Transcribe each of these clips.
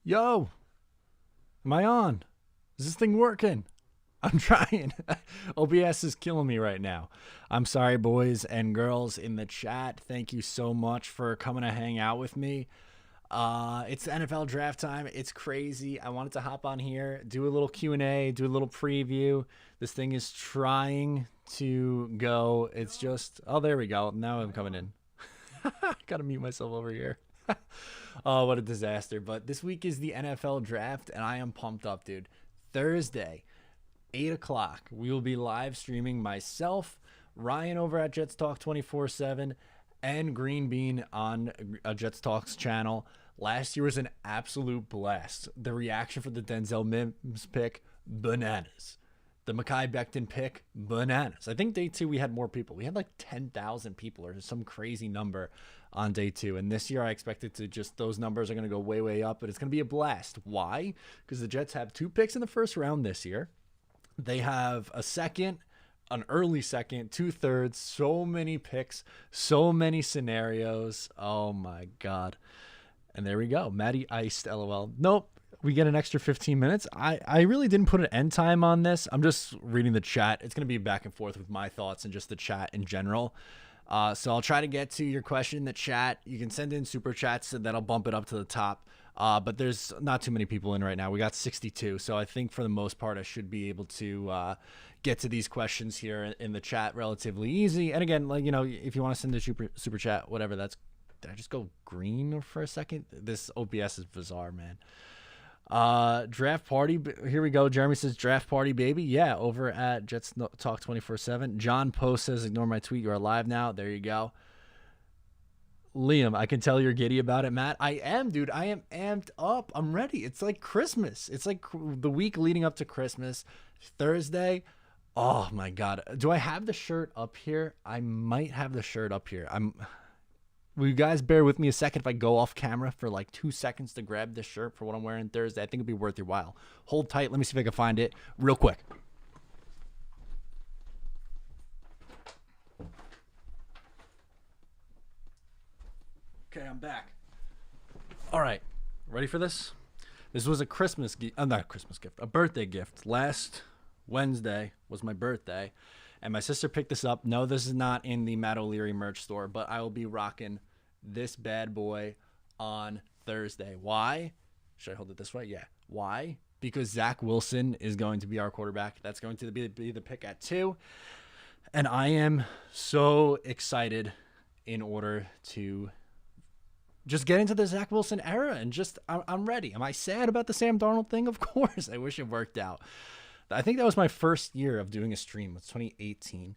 Yo, am I on? Is this thing working? I'm trying. OBS is killing me right now. I'm sorry, boys and girls in the chat. Thank you so much for coming to hang out with me. It's NFL draft time. It's crazy. I wanted to hop on here, do a little Q&A, do a little preview. This thing is trying to go. It's just, oh, there we go. Now I'm coming in. Gotta mute myself over here. Oh, what a disaster. But this week is the NFL draft, and I am pumped up, dude. Thursday, 8 o'clock, we will be live streaming myself, Ryan over at Jets Talk 24/7, and Green Bean on Jets Talk's channel. Last year was an absolute blast. The reaction for the Denzel Mims pick, bananas. The Mekhi Becton pick, bananas. I think day two we had more people. We had like 10,000 people or some crazy number on day two. And this year I expected to just, those numbers are going to go way, way up, but it's going to be a blast. Why? Because the Jets have 2 picks in the first round this year. They have a second, an early second, 2/3, so many picks, so many scenarios. Oh my God. And there we go. Maddie iced, LOL. Nope. We get an extra 15 minutes. I really didn't put an end time on this. I'm just reading the chat. It's going to be back and forth with my thoughts and just the chat in general. So I'll try to get to your question in the chat. You can send in super chats and that'll bump it up to the top. But there's not too many people in right now. We got 62. So I think for the most part, I should be able to get to these questions here in the chat relatively easy. And again, like, you know, if you want to send a super chat, whatever, that's, did I just go green for a second? This OBS is bizarre, man. Draft party, here we go. Jeremy says draft party, baby. Yeah, over at Jets Talk 24/7. John Post says ignore my tweet, you're alive now. There you go. Liam, I can tell you're giddy about it. Matt, I am, dude. I am amped up. I'm ready. It's like Christmas. It's like the week leading up to Christmas. Thursday. Oh my God. Do I have the shirt up here? I might have the shirt up here. Will you guys bear with me a second if I go off camera for like 2 seconds to grab this shirt for what I'm wearing Thursday? I think it'd be worth your while. Hold tight. Let me see if I can find it real quick. Okay, I'm back. All right. Ready for this? This was a Christmas gift. Not a Christmas gift. A birthday gift. Last Wednesday was my birthday. And my sister picked this up. No, this is not in the Matt O'Leary merch store, but I will be rocking this bad boy on Thursday. Why? Should I hold it this way? Yeah. Why? Because Zach Wilson is going to be our quarterback. That's going to be the pick at 2. And I am so excited in order to just get into the Zach Wilson era and just, I'm ready. Am I sad about the Sam Darnold thing? Of course. I wish it worked out. I think that was my first year of doing a stream. It's 2018.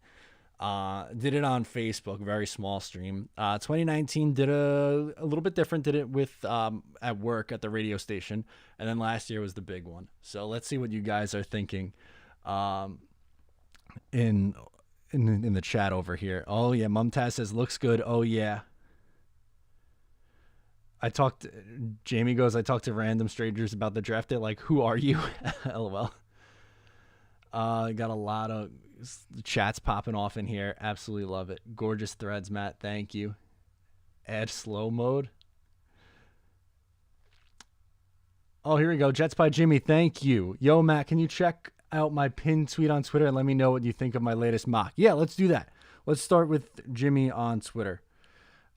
Did it on Facebook, very small stream. 2019 did a little bit different. Did it with at work at the radio station, and then last year was the big one. So let's see what you guys are thinking in the chat over here. Oh yeah, Mumtaz says looks good. Oh yeah. Jamie goes, I talked to random strangers about the draft day. Like, who are you? LOL. Got a lot of chats popping off in here. Absolutely love it. Gorgeous threads, Matt. Thank you. Add slow mode. Oh, here we go. Jets by Jimmy. Thank you. Yo, Matt, can you check out my pinned tweet on Twitter and let me know what you think of my latest mock? Yeah, let's do that. Let's start with Jimmy on Twitter.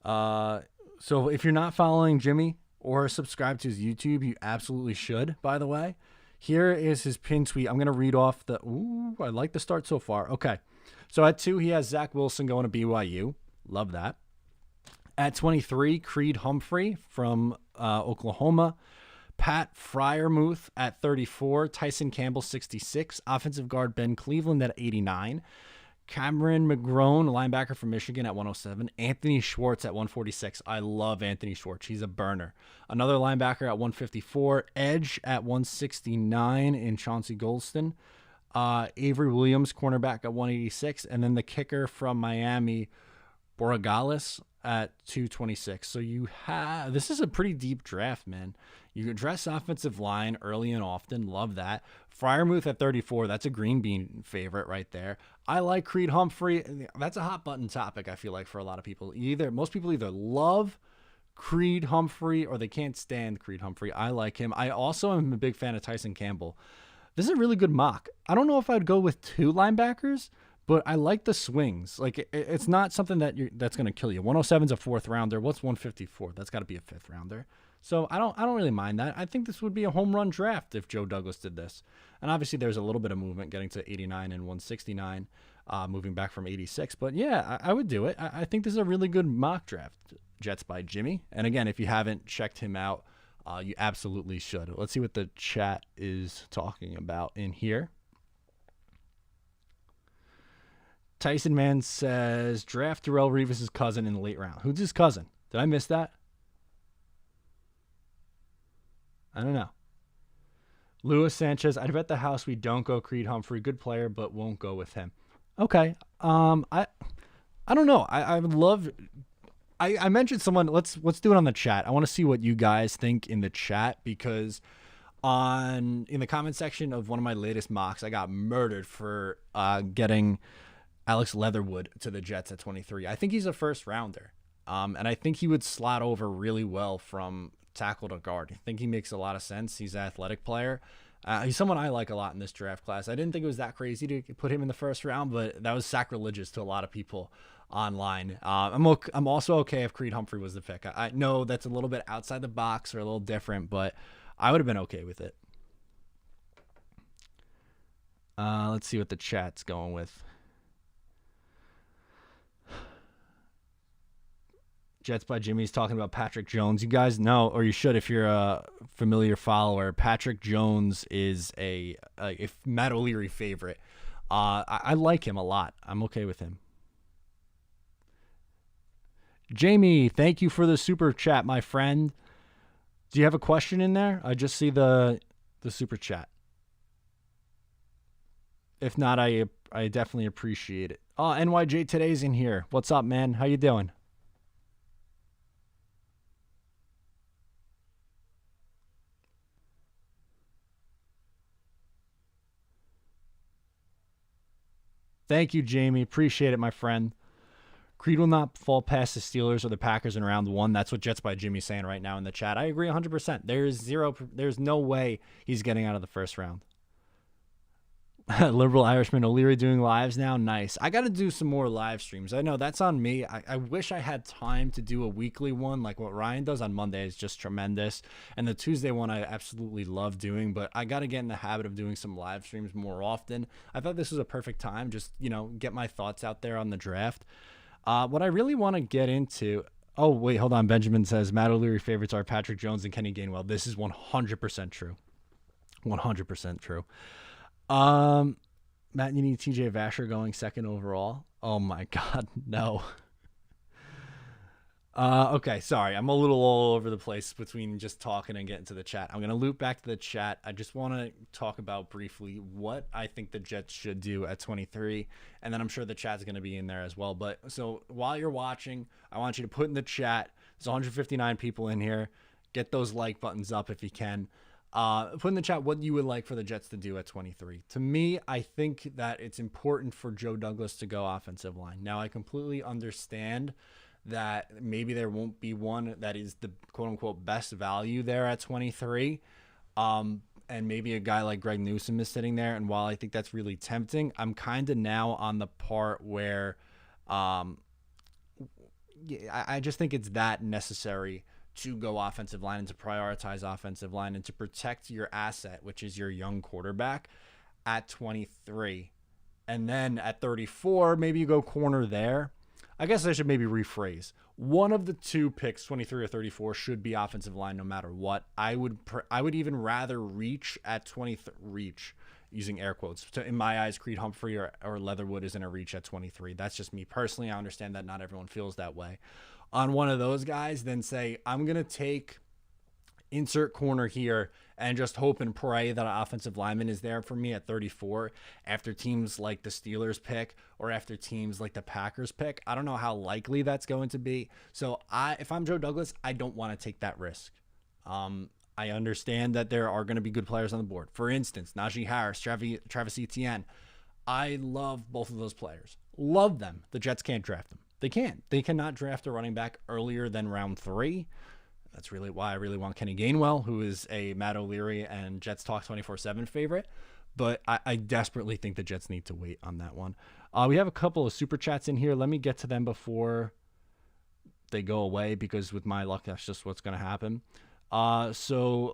So if you're not following Jimmy or subscribe to his YouTube, you absolutely should, by the way. Here is his pin tweet. I'm going to read off the... Ooh, I like the start so far. Okay. So at 2, he has Zach Wilson going to BYU. Love that. At 23, Creed Humphrey from Oklahoma. Pat Fryermuth at 34. Tyson Campbell, 66. Offensive guard Ben Cleveland at 89. Cameron McGrone, linebacker from Michigan at 107. Anthony Schwartz at 146. I love Anthony Schwartz. He's a burner. Another linebacker at 154. Edge at 169 in Chauncey Golston. Avery Williams, cornerback at 186. And then the kicker from Miami, Borregales at 226. So you have, this is a pretty deep draft, man. You address offensive line early and often. Love that. Fryermuth at 34. That's a Green Bean favorite right there. I like Creed Humphrey. That's a hot button topic, I feel like, for a lot of people. Most people either love Creed Humphrey, or they can't stand Creed Humphrey. I like him. I also am a big fan of Tyson Campbell. This is a really good mock. I don't know if I'd go with 2 linebackers, but I like the swings. Like it's not something that's going to kill you. 107 is a 4th rounder. What's 154? That's got to be a 5th rounder. So I don't really mind that. I think this would be a home run draft if Joe Douglas did this. And obviously there's a little bit of movement getting to 89 and 169, moving back from 86. But yeah, I would do it. I think this is a really good mock draft. Jets by Jimmy. And again, if you haven't checked him out, you absolutely should. Let's see what the chat is talking about in here. Tyson Man says, draft Darrelle Revis' cousin in the late round. Who's his cousin? Did I miss that? I don't know. Luis Sanchez, I'd bet the house we don't go Creed Humphrey. Good player, but won't go with him. Okay. I don't know. I would love... I mentioned someone. Let's do it on the chat. I want to see what you guys think in the chat, because in the comment section of one of my latest mocks, I got murdered for getting Alex Leatherwood to the Jets at 23. I think he's a 1st rounder, and I think he would slot over really well from tackle to guard. I think he makes a lot of sense. He's an athletic player. He's someone I like a lot in this draft class. I didn't think it was that crazy to put him in the 1st round, but that was sacrilegious to a lot of people online. I'm also okay if Creed Humphrey was the pick. I know that's a little bit outside the box or a little different, but I would have been okay with it. Let's see what the chat's going with. Jets by Jimmy's talking about Patrick Jones. You guys know, or you should if you're a familiar follower, Patrick Jones is a Matt O'Leary favorite. I like him a lot. I'm okay with him. Jamie, thank you for the super chat, my friend. Do you have a question in there? I just see the super chat. If not, I definitely appreciate it. Oh, NYJ Today's in here. What's up, man? How you doing? Thank you, Jamie. Appreciate it, my friend. Creed will not fall past the Steelers or the Packers in round 1. That's what Jets by Jimmy's saying right now in the chat. I agree 100%. There's no way he's getting out of the 1st round. Liberal Irishman O'Leary doing lives now. Nice. I got to do some more live streams. I know that's on me. I wish I had time to do a weekly one like what Ryan does on Monday is just tremendous. And the Tuesday one I absolutely love doing, but I got to get in the habit of doing some live streams more often. I thought this was a perfect time. Just, get my thoughts out there on the draft. What I really want to get into... Oh, wait, hold on. Benjamin says, Matt O'Leary favorites are Patrick Jones and Kenny Gainwell. This is 100% true. 100% true. Matt, you need TJ Vasher going 2nd overall. Oh my God, no. Okay, sorry. I'm a little all over the place between just talking and getting to the chat. I'm going to loop back to the chat. I just want to talk about briefly what I think the Jets should do at 23, and then I'm sure the chat's going to be in there as well. But so while you're watching, I want you to put in the chat. There's 159 people in here. Get those like buttons up if you can. Put in the chat what you would like for the Jets to do at 23. To me, I think that it's important for Joe Douglas to go offensive line. Now, I completely understand that maybe there won't be one that is the quote-unquote best value there at 23. And maybe a guy like Greg Newsome is sitting there. And while I think that's really tempting, I'm kind of now on the part where I just think it's that necessary to go offensive line and to prioritize offensive line and to protect your asset, which is your young quarterback, at 23. And then at 34, maybe you go corner there. I guess I should maybe rephrase. One of the 2 picks, 23 or 34, should be offensive line no matter what. I would even rather reach at 23, reach using air quotes. So in my eyes, Creed Humphrey or Leatherwood isn't a reach at 23. That's just me personally. I understand that not everyone feels that way. On one of those guys, then say, I'm going to take insert corner here and just hope and pray that an offensive lineman is there for me at 34 after teams like the Steelers pick or after teams like the Packers pick. I don't know how likely that's going to be. So if I'm Joe Douglas, I don't want to take that risk. I understand that there are going to be good players on the board. For instance, Najee Harris, Travis Etienne. I love both of those players. Love them. The Jets can't draft them. They can't. They cannot draft a running back earlier than round 3. That's really why I really want Kenny Gainwell, who is a Matt O'Leary and Jets Talk 24/7 favorite. But I desperately think the Jets need to wait on that one. We have a couple of super chats in here. Let me get to them before they go away, because with my luck, that's just what's going to happen. So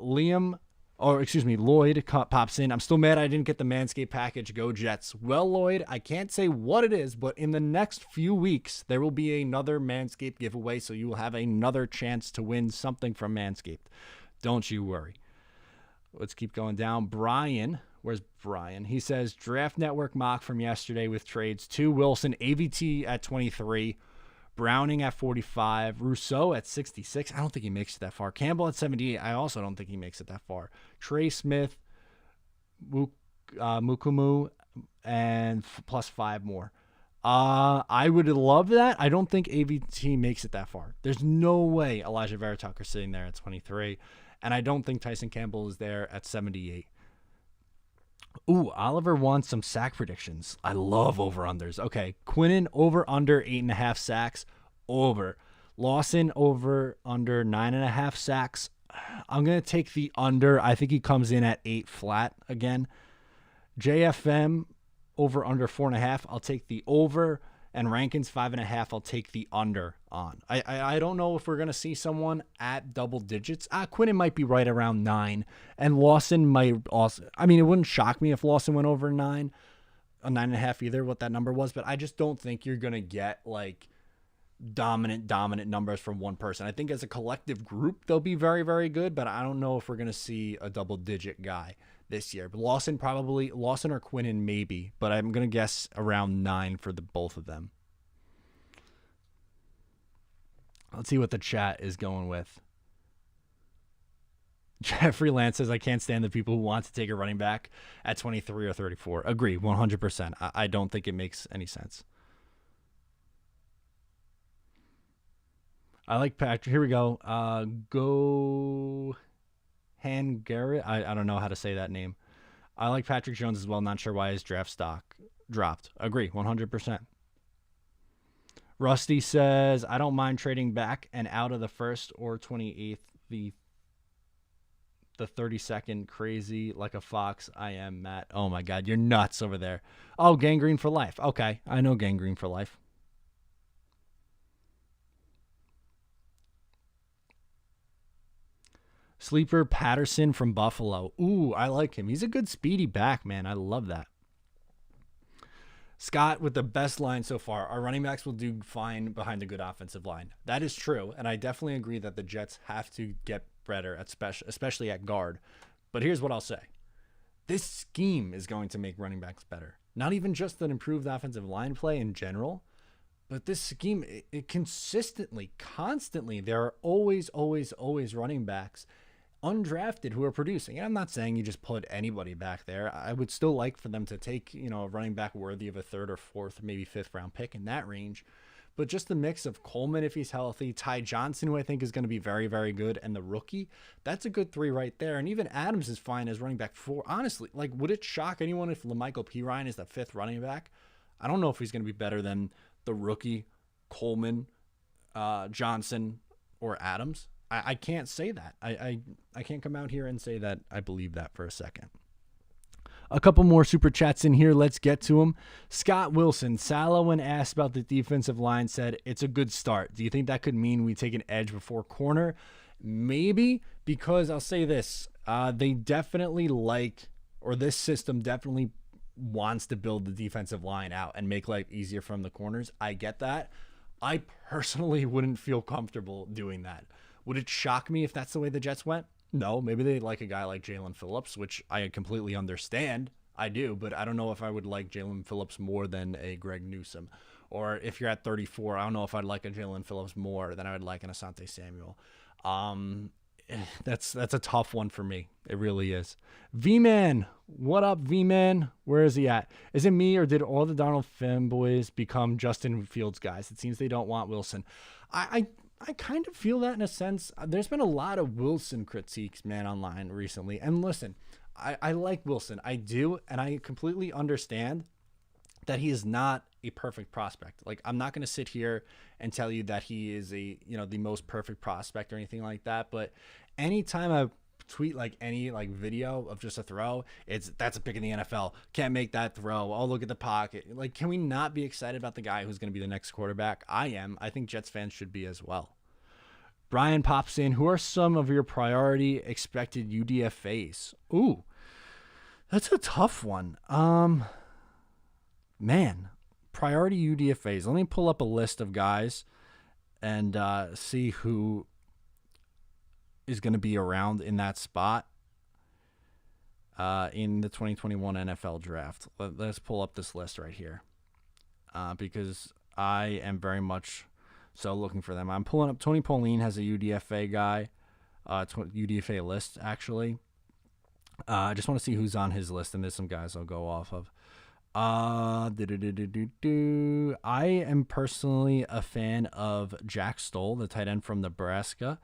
Lloyd pops in. I'm still mad I didn't get the Manscaped package. Go Jets. Well, Lloyd, I can't say what it is, but in the next few weeks, there will be another Manscaped giveaway, so you will have another chance to win something from Manscaped. Don't you worry. Let's keep going down. Brian, where's Brian? He says, Draft Network mock from yesterday with trades to Wilson, AVT at 23, Browning at 45, Rousseau at 66. I don't think he makes it that far. Campbell at 78. I also don't think he makes it that far. Trey Smith, Mukumu, and plus 5 more. I would love that. I don't think AVT makes it that far. There's no way Elijah Vera Tucker's sitting there at 23. And I don't think Tyson Campbell is there at 78. Ooh, Oliver wants some sack predictions. I love over-unders. Okay, Quinnen over-under 8.5 sacks. Over. Lawson over-under 9.5 sacks. I'm going to take the under. I think he comes in at 8 flat again. JFM over-under 4.5. I'll take the over. And Rankins 5.5. I'll take the under on. I don't know if we're going to see someone at double digits. Quinnen might be right around 9. And Lawson might also. I mean, it wouldn't shock me if Lawson went over 9. A 9.5 either, what that number was. But I just don't think you're going to get like dominant numbers from one person. I think as a collective group, they'll be very, very good. But I don't know if we're going to see a double digit guy this year. But Lawson or Quinnen maybe, but I'm going to guess around 9 for the both of them. Let's see what the chat is going with. Jeffrey Lance says, I can't stand the people who want to take a running back at 23 or 34. Agree, 100%. I don't think it makes any sense. I like Patrick. Here we go. Go Garrett. I don't know how to say that name. I like Patrick Jones as well. Not sure why his draft stock dropped. Agree, 100%. Rusty says, I don't mind trading back and out of the 1st or 28th. The 32nd, crazy like a fox. I am, Matt. Oh my God, you're nuts over there. Oh, Gangrene for life. Okay, I know Gangrene for life. Sleeper Patterson from Buffalo. Ooh, I like him. He's a good speedy back, man. I love that. Scott with the best line so far. Our running backs will do fine behind a good offensive line. That is true, and I definitely agree that the Jets have to get better, especially at guard. But here's what I'll say. This scheme is going to make running backs better. Not even just an improved offensive line play in general, but this scheme, it consistently, constantly, there are always running backs undrafted who are producing. And I'm not saying you just put anybody back there. I would still like for them to take, a running back worthy of a 3rd or 4th, maybe 5th round pick in that range. But just the mix of Coleman, if he's healthy, Ty Johnson, who I think is going to be very, very good, and the rookie, that's a good 3 right there. And even Adams is fine as running back 4. Honestly, would it shock anyone if LaMichael Pirine is the 5th running back? I don't know if he's going to be better than the rookie, Coleman, Johnson, or Adams. I can't say that. I can't come out here and say that I believe that for a second. A couple more super chats in here. Let's get to them. Scott Wilson, Salah, when asked about the defensive line, said it's a good start. Do you think that could mean we take an edge before corner? Maybe, because I'll say this. They definitely this system definitely wants to build the defensive line out and make life easier from the corners. I get that. I personally wouldn't feel comfortable doing that. Would it shock me if that's the way the Jets went? No, maybe they like a guy like Jalen Phillips, which I completely understand. I do, but I don't know if I would like Jalen Phillips more than a Greg Newsome. Or if you're at 34, I don't know if I'd like a Jalen Phillips more than I would like an Asante Samuel. That's a tough one for me. It really is. V-Man, what up, V-Man? Where is he at? Is it me, or did all the Donald fanboys become Justin Fields guys? It seems they don't want Wilson. I kind of feel that in a sense. There's been a lot of Wilson critiques, man, online recently. And listen, I like Wilson. I do, and I completely understand that he is not a perfect prospect. Like, I'm not going to sit here and tell you that he is a, the most perfect prospect or anything like that. But anytime I tweet like any like video of just a throw, that's a pick in the NFL. Can't make that throw. Oh, look at the pocket. Like, can we not be excited about the guy who's going to be the next quarterback? I am. I think Jets fans should be as well. Brian pops in. Who are some of your priority expected UDFAs? Ooh, that's a tough one. Man, priority UDFAs. Let me pull up a list of guys and see who is going to be around in that spot in the 2021 NFL draft. Let's pull up this list right here because I am very much so looking for them. I'm pulling up. Tony Pauline has a UDFA guy, UDFA list, actually. I just want to see who's on his list, and there's some guys I'll go off of. I am personally a fan of Jack Stoll, the tight end from Nebraska.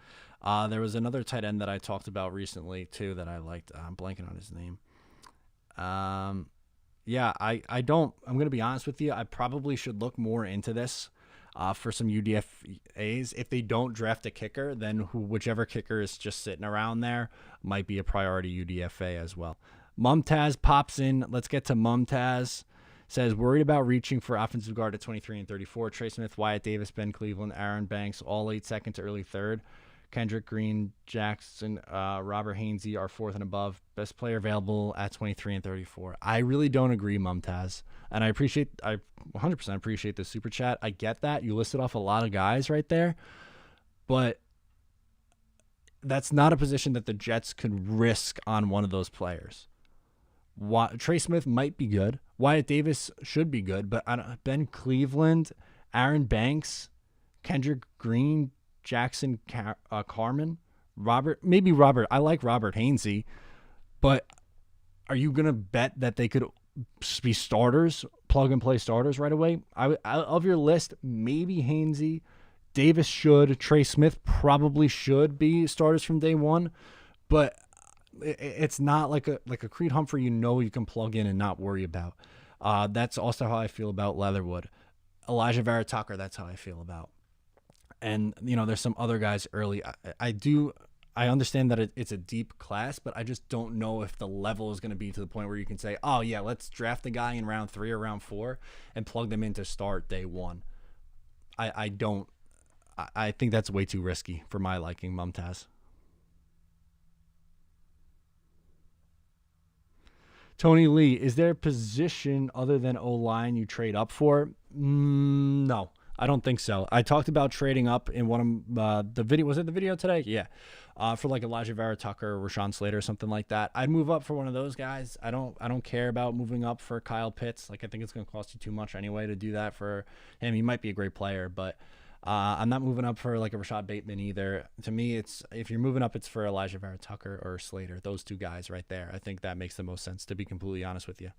There was another tight end that I talked about recently too that I liked. I'm blanking on his name. I'm going to be honest with you. I probably should look more into this for some UDFAs. If they don't draft a kicker, then whichever kicker is just sitting around there might be a priority UDFA as well. Mumtaz pops in. Let's get to Mumtaz. Says, worried about reaching for offensive guard at 23 and 34. Trey Smith, Wyatt Davis, Ben Cleveland, Aaron Banks, all late second to early third. Kendrick Green, Jackson, Robert Hainsey are fourth and above. Best player available at 23 and 34. I really don't agree, Mumtaz. And I 100% appreciate the super chat. I get that. You listed off a lot of guys right there. But that's not a position that the Jets could risk on one of those players. Trey Smith might be good. Wyatt Davis should be good, but Ben Cleveland, Aaron Banks, Kendrick Green, Jackson Carman, Robert. I like Robert Hainsey, but are you going to bet that they could be starters, plug and play starters right away? Of your list, maybe Hainsey, Davis should, Trey Smith probably should be starters from day one, but it's not like a Creed Humphrey you can plug in and not worry about. That's also how I feel about Leatherwood. Elijah Vera Tucker, that's how I feel about. And, there's some other guys early. I understand that it's a deep class, but I just don't know if the level is going to be to the point where you can say, oh, yeah, let's draft a guy in round 3 or round 4 and plug them in to start day 1. I think that's way too risky for my liking, Mumtaz. Tony Lee, is there a position other than O-line you trade up for? No, I don't think so. I talked about trading up in one of the video. Was it the video today? Yeah. For like Elijah Vera Tucker or Rashawn Slater or something like that. I'd move up for one of those guys. I don't care about moving up for Kyle Pitts. Like, I think it's going to cost you too much anyway to do that for him. He might be a great player, but I'm not moving up for like a Rashad Bateman either. To me, if you're moving up, it's for Elijah Vera Tucker or Slater. Those two guys right there. I think that makes the most sense, to be completely honest with you.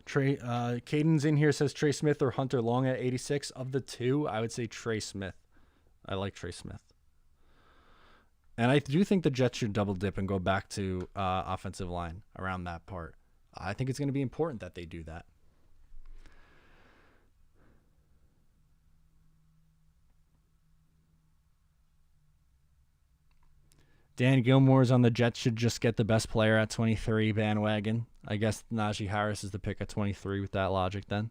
Caden's in here, says Trey Smith or Hunter Long at 86. Of the two, I would say Trey Smith. I like Trey Smith. And I do think the Jets should double dip and go back to offensive line around that part. I think it's going to be important that they do that. Dan Gilmore's on the Jets should just get the best player at 23 bandwagon. I guess Najee Harris is the pick at 23 with that logic then.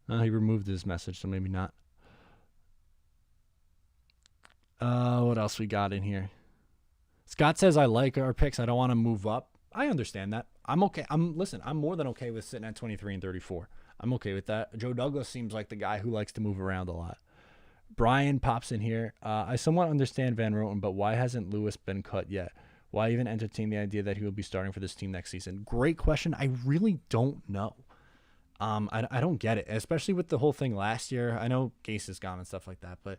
He removed his message, so maybe not. What else we got in here? Scott says, I like our picks. I don't want to move up. I understand that. I'm okay. I'm more than okay with sitting at 23 and 34. I'm okay with that. Joe Douglas seems like the guy who likes to move around a lot. Brian pops in here. I somewhat understand Van Roten, but why hasn't Lewis been cut yet? Why even entertain the idea that he will be starting for this team next season? Great question. I really don't know. I don't get it, especially with the whole thing last year. I know Gase is gone and stuff like that, but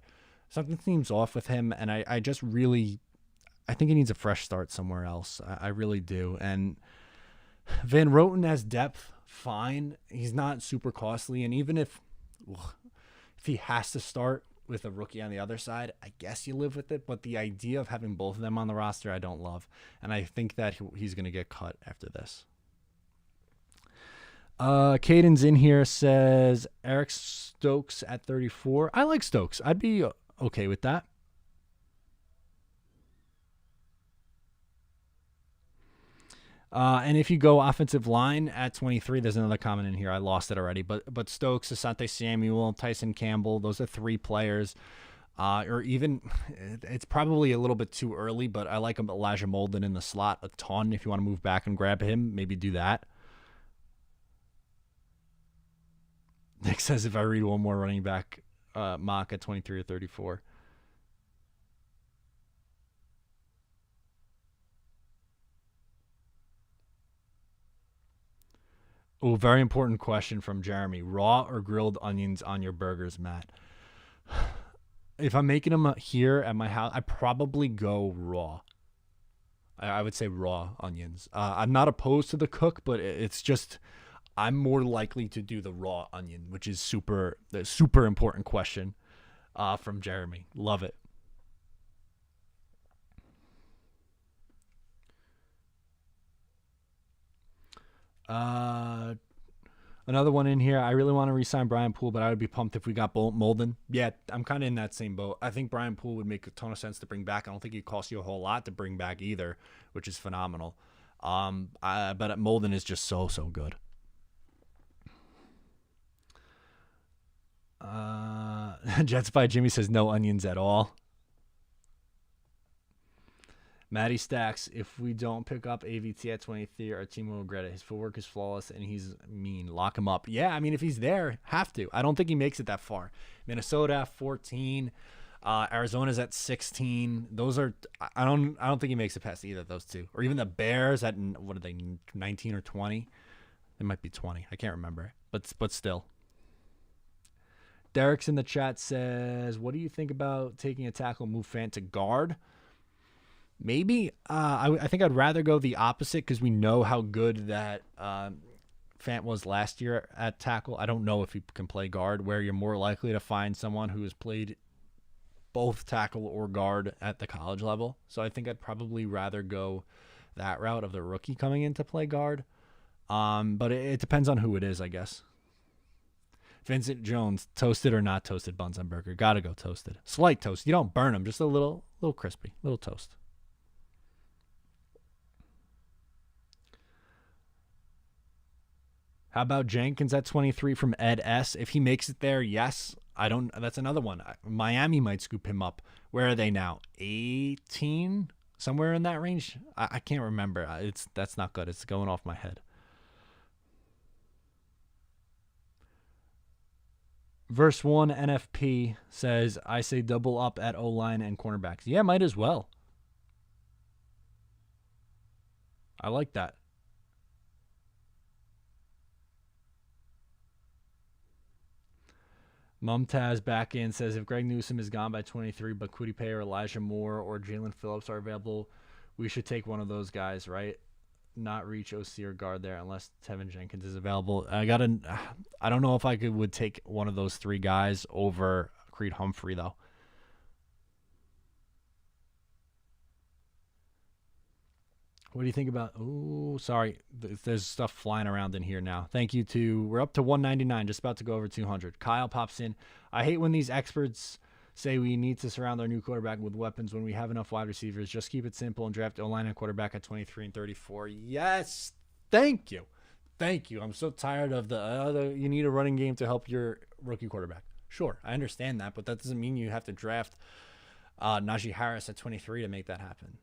something seems off with him, and I think he needs a fresh start somewhere else. I really do. And Van Roten has depth, fine. He's not super costly, and even if he has to start, with a rookie on the other side, I guess you live with it. But the idea of having both of them on the roster, I don't love. And I think that he's going to get cut after this. Caden's in here, says Eric Stokes at 34. I like Stokes. I'd be okay with that. And if you go offensive line at 23, there's another comment in here. I lost it already. But Stokes, Asante Samuel, Tyson Campbell, those are 3 players. Or even, it's probably a little bit too early, but I like Elijah Molden in the slot a ton. If you want to move back and grab him, maybe do that. Nick says if I read one more running back mock at 23 or 34. Oh, very important question from Jeremy. Raw or grilled onions on your burgers, Matt? If I'm making them here at my house, I probably go raw. I would say raw onions. I'm not opposed to the cook, but it's just I'm more likely to do the raw onion, which is super important question from Jeremy. Love it. Another one in here. I really want to re-sign Brian Poole, but I would be pumped if we got Molden. Yeah, I'm kind of in that same boat. I think Brian Poole would make a ton of sense to bring back. I don't think he'd cost you a whole lot to bring back either, which is phenomenal. But Molden is just so good. Jets by Jimmy says no onions at all. Matty Stacks, if we don't pick up AVT at 23, our team will regret it. His footwork is flawless, and he's mean. Lock him up. Yeah, I mean, if he's there, have to. I don't think he makes it that far. Minnesota, 14. Arizona's at 16. Those are – I don't think he makes it past either of those two. Or even the Bears at – what are they, 19 or 20? It might be 20. I can't remember. But still. Derek's in the chat says, what do you think about taking a tackle, move Fant to guard? Maybe. I think I'd rather go the opposite because we know how good that Fant was last year at tackle. I don't know if he can play guard, where you're more likely to find someone who has played both tackle or guard at the college level. So I think I'd probably rather go that route of the rookie coming in to play guard. But it depends on who it is, I guess. Vincent Jones, toasted or not toasted buns on burger? Gotta go toasted. Slight toast. You don't burn them, just a little crispy, little toast. How about Jenkins at 23 from Ed S? If he makes it there, yes. That's another one. Miami might scoop him up. Where are they now? 18? Somewhere in that range? I can't remember. That's not good. It's going off my head. Verse 1 NFP says, I say double up at O-line and cornerbacks. Yeah, might as well. I like that. Mumtaz back in says, if Greg Newsome is gone by 23, but Kwity Paye or Elijah Moore or Jalen Phillips are available, we should take one of those guys, right? Not reach OC or guard there unless Tevin Jenkins is available. I don't know if I would take one of those 3 guys over Creed Humphrey, though. What do you think about? Oh, sorry. There's stuff flying around in here now. Thank you to, we're up to 199, just about to go over 200. Kyle pops in. I hate when these experts say we need to surround our new quarterback with weapons when we have enough wide receivers. Just keep it simple and draft O-line and quarterback at 23 and 34. Yes. Thank you. I'm so tired of the you need a running game to help your rookie quarterback. Sure, I understand that, but that doesn't mean you have to draft Najee Harris at 23 to make that happen.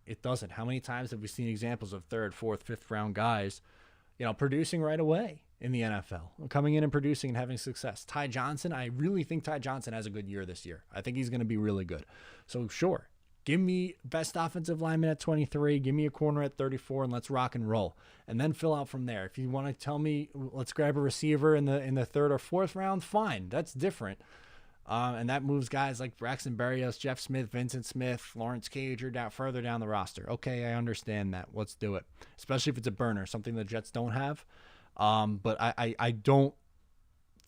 It doesn't. How many times have we seen examples of 3rd, 4th, 5th round guys, producing right away in the NFL, coming in and producing and having success? Ty Johnson, I really think Ty Johnson has a good year this year. I think he's going to be really good. So sure, give me best offensive lineman at 23, give me a corner at 34, and let's rock and roll. And then fill out from there. If you want to tell me, let's grab a receiver in the 3rd or 4th round, fine. That's different. And that moves guys like Braxton Berrios, Jeff Smith, Vincent Smith, Lawrence Cager further down the roster. Okay, I understand that. Let's do it. Especially if it's a burner, something the Jets don't have. But I don't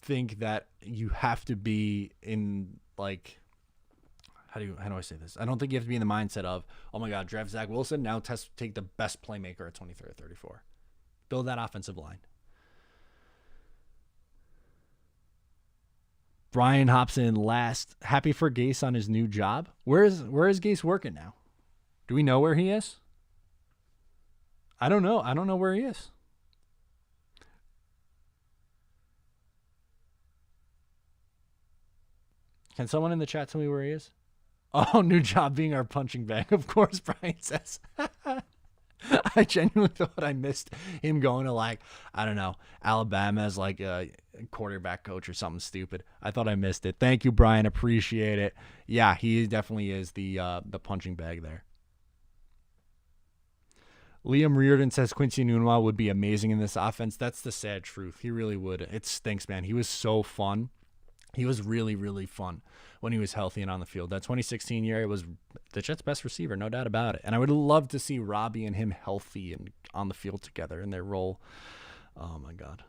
think that you have to be in like, how do I say this? I don't think you have to be in the mindset of, oh my God, draft Zach Wilson, now take the best playmaker at 23 or 34. Build that offensive line. Brian hops in last. Happy for Gase on his new job. Where is Gase working now? Do we know where he is? I don't know. I don't know where he is. Can someone in the chat tell me where he is? Oh, new job being our punching bag. Of course, Brian says. I genuinely thought I missed him going to, like, I don't know, Alabama as like a quarterback coach or something stupid. I thought I missed it. Thank you, Brian. Appreciate it. Yeah, he definitely is the punching bag there. Liam Reardon says Quincy Enunwa would be amazing in this offense. That's the sad truth. He really would. It stinks, man. He was so fun. He was really, really fun when he was healthy and on the field. That 2016 year, it was the Jets' best receiver, no doubt about it. And I would love to see Robbie and him healthy and on the field together in their role. Oh, my God.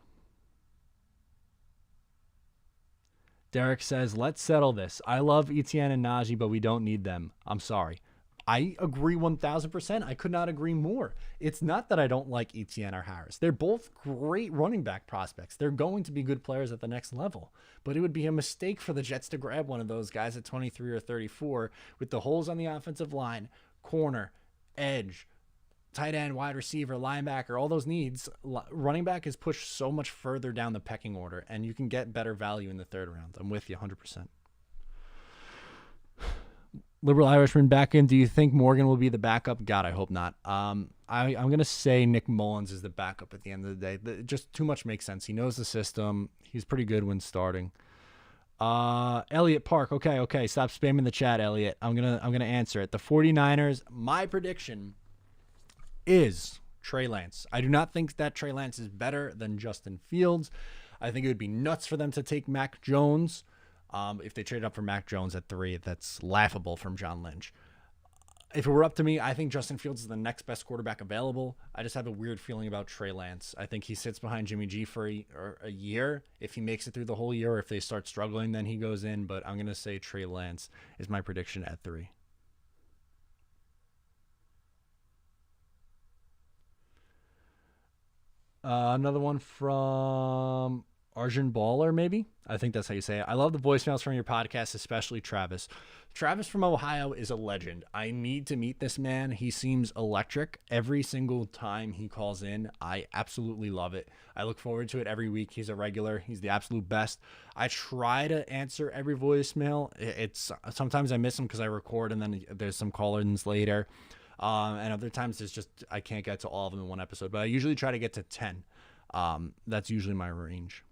Derek says, let's settle this. I love Etienne and Najee, but we don't need them. I'm sorry. I agree 1,000%. I could not agree more. It's not that I don't like Etienne or Harris. They're both great running back prospects. They're going to be good players at the next level. But it would be a mistake for the Jets to grab one of those guys at 23 or 34 with the holes on the offensive line, corner, edge, tight end, wide receiver, linebacker, all those needs. Running back is pushed so much further down the pecking order, and you can get better value in the third round. I'm with you 100%. Liberal Irishman back in. Do you think Morgan will be the backup? God, I hope not. I'm going to say Nick Mullins is the backup at the end of the day. Just too much makes sense. He knows the system. He's pretty good when starting. Elliot Park. Okay. Stop spamming the chat, Elliot. I'm going to answer it. The 49ers, my prediction is Trey Lance. I do not think that Trey Lance is better than Justin Fields. I think it would be nuts for them to take Mac Jones. If they trade up for Mac Jones at 3, that's laughable from John Lynch. If it were up to me, I think Justin Fields is the next best quarterback available. I just have a weird feeling about Trey Lance. I think he sits behind Jimmy G for a year. If he makes it through the whole year, or if they start struggling, then he goes in. But I'm going to say Trey Lance is my prediction at 3. Another one from Arjun Baller, maybe? I think that's how you say it. I love the voicemails from your podcast, especially Travis. Travis from Ohio is a legend. I need to meet this man. He seems electric every single time he calls in. I absolutely love it. I look forward to it every week. He's a regular. He's the absolute best. I try to answer every voicemail. It's sometimes I miss them because I record and then there's some call-ins later. And other times it's just I can't get to all of them in one episode. But I usually try to get to 10. That's usually my range.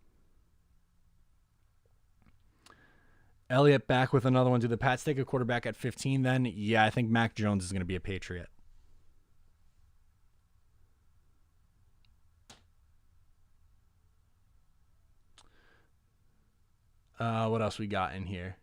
Elliot back with another one. Do the Pats take a quarterback at 15 then? Yeah, I think Mac Jones is going to be a Patriot. What else we got in here?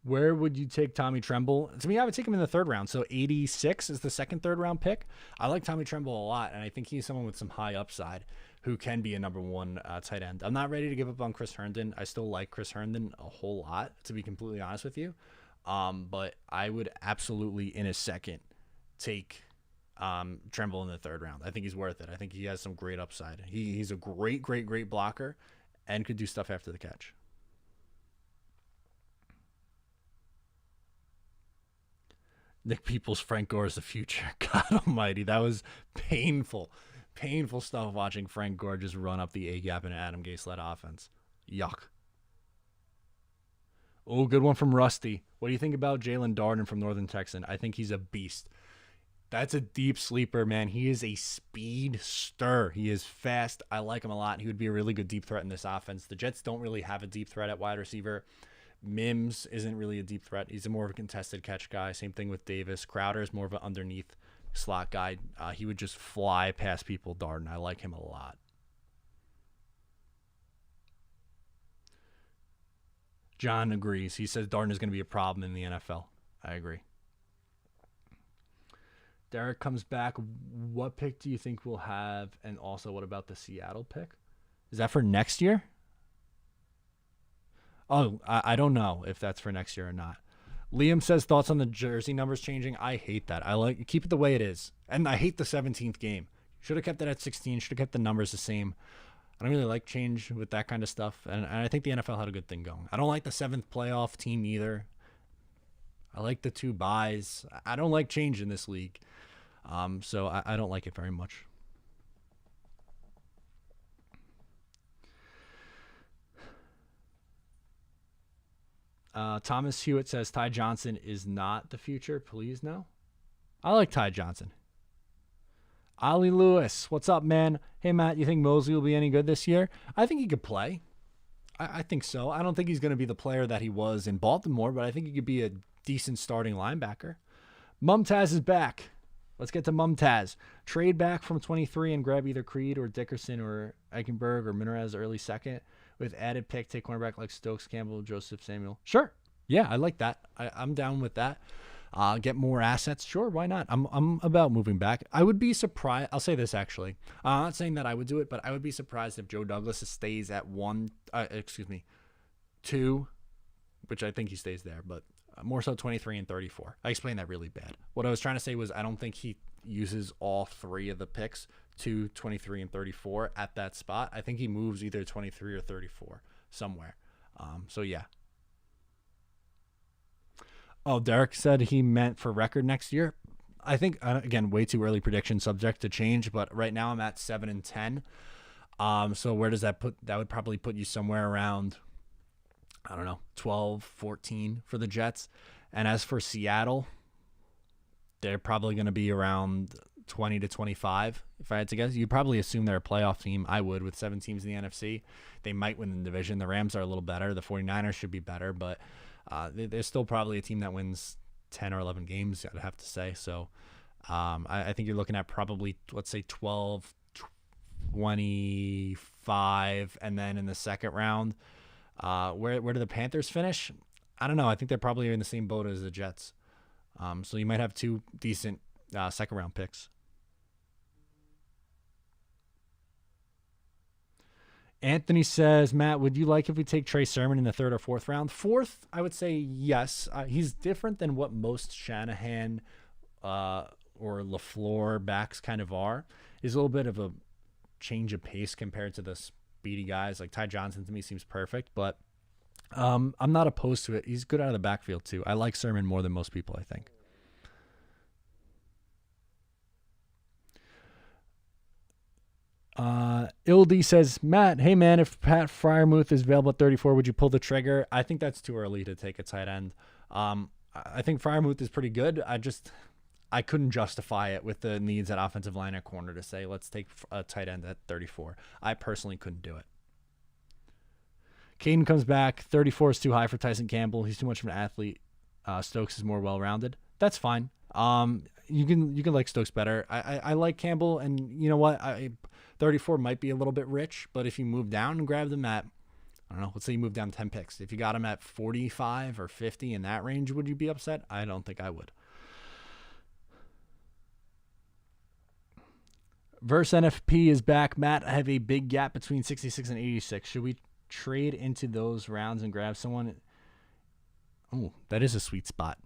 Where would you take Tommy Tremble? To me, I would take him in the 3rd round. So 86 is the second, 3rd round pick. I like Tommy Tremble a lot, and I think he's someone with some high upside who can be a number 1 tight end. I'm not ready to give up on Chris Herndon. I still like Chris Herndon a whole lot, to be completely honest with you. But I would absolutely, in a second, take Tremble in the 3rd round. I think he's worth it. I think he has some great upside. He's a great blocker and could do stuff after the catch. Nick Peoples, Frank Gore is the future. God almighty. That was painful stuff watching Frank Gore just run up the A-gap in an Adam Gase-led offense. Yuck. Oh, good one from Rusty. What do you think about Jalen Darden from Northern Texan? I think he's a beast. That's a deep sleeper, man. He is a speedster. He is fast. I like him a lot. He would be a really good deep threat in this offense. The Jets don't really have a deep threat at wide receiver. Mims isn't really a deep threat. He's a more of a contested catch guy. Same thing with Davis. Crowder is more of an underneath slot guy. He would just fly past people. Darden, I like him a lot. John agrees. He says Darden is going to be a problem in the NFL. I agree. Derek comes back. What pick do you think we'll have? And also, what about the Seattle pick? Is that for next year? Oh, I don't know if that's for next year or not. Liam says thoughts on the jersey numbers changing. I hate that. I like keep it the way it is, and I hate the 17th game. Should have kept it at 16. Should have kept the numbers the same. I don't really like change with that kind of stuff, and I think the NFL had a good thing going. I don't like the 7th playoff team either. I like the 2 buys. I don't like change in this league, so I don't like it very much. Thomas Hewitt says Ty Johnson is not the future. Please no. I like Ty Johnson. Ollie Lewis, what's up, man? Hey, Matt, you think Mosley will be any good this year? I think he could play. I think so. I don't think he's going to be the player that he was in Baltimore, but I think he could be a decent starting linebacker. Mumtaz is back. Let's get to Mumtaz. Trade back from 23 and grab either Creed or Dickerson or Eichenberg or Minarez early second with added pick. Take cornerback like Stokes, Campbell, Joseph, Samuel. Sure. Yeah, I like that. I'm down with that. Get more assets. Sure, why not? I'm about moving back. I would be surprised. I'll say this actually. I'm not saying that I would do it, but I would be surprised if Joe Douglas stays at 2, which I think he stays there, but more so 23 and 34. I explained that really bad. What I was trying to say was I don't think he uses all 3 of the picks to 23 and 34 at that spot. I think he moves either 23 or 34 somewhere. So yeah. Oh, Derek said he meant for record next year. I think, again, way too early prediction, subject to change, but right now I'm at 7 and 10. So where does that put? That would probably put you somewhere around, I don't know, 12, 14 for the Jets. And as for Seattle, they're probably going to be around 20 to 25, if I had to guess. You'd probably assume they're a playoff team. I would, with 7 teams in the NFC. They might win the division. The Rams are a little better. The 49ers should be better, but they're still probably a team that wins 10 or 11 games, I'd have to say. So I think you're looking at probably, let's say, 12, 25, and then in the second round, where do the Panthers finish? I don't know. I think they're probably in the same boat as the Jets. So you might have 2 decent second round picks. Anthony says, Matt, would you like if we take Trey Sermon in the 3rd or 4th round? 4th, I would say yes. He's different than what most Shanahan or LaFleur backs kind of are. He's a little bit of a change of pace compared to the speedy guys. Like Ty Johnson to me seems perfect, but I'm not opposed to it. He's good out of the backfield too. I like Sermon more than most people, I think. Ildy says, Matt, hey man, if Pat Fryermuth is available at 34, would you pull the trigger? I think that's too early to take a tight end. I think Fryermuth is pretty good. I couldn't justify it with the needs at offensive line at corner to say, let's take a tight end at 34. I personally couldn't do it. Caden comes back. 34 is too high for Tyson Campbell. He's too much of an athlete. Stokes is more well-rounded. That's fine. You can like Stokes better. I like Campbell, and you know what? 34 might be a little bit rich, but if you move down and grab them at, I don't know, let's say you move down 10 picks. If you got him at 45 or 50 in that range, would you be upset? I don't think I would. Verse NFP is back. Matt, I have a big gap between 66 and 86. Should we trade into those rounds and grab someone? Oh, that is a sweet spot.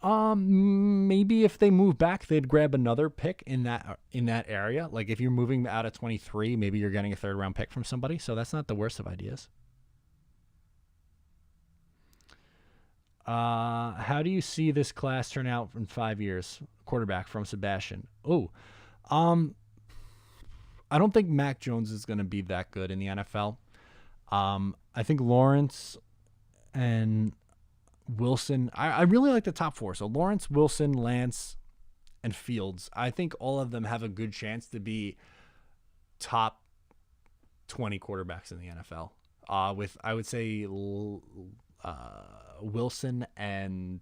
Maybe if they move back, they'd grab another pick in that area. Like if you're moving out of 23, maybe you're getting a 3rd round pick from somebody. So that's not the worst of ideas. How do you see this class turn out in 5 years? Quarterback from Sebastian. I don't think Mac Jones is going to be that good in the NFL. I think Lawrence and Wilson, I really like the top 4. So Lawrence, Wilson, Lance, and Fields. I think all of them have a good chance to be top 20 quarterbacks in the NFL. With, I would say, Wilson and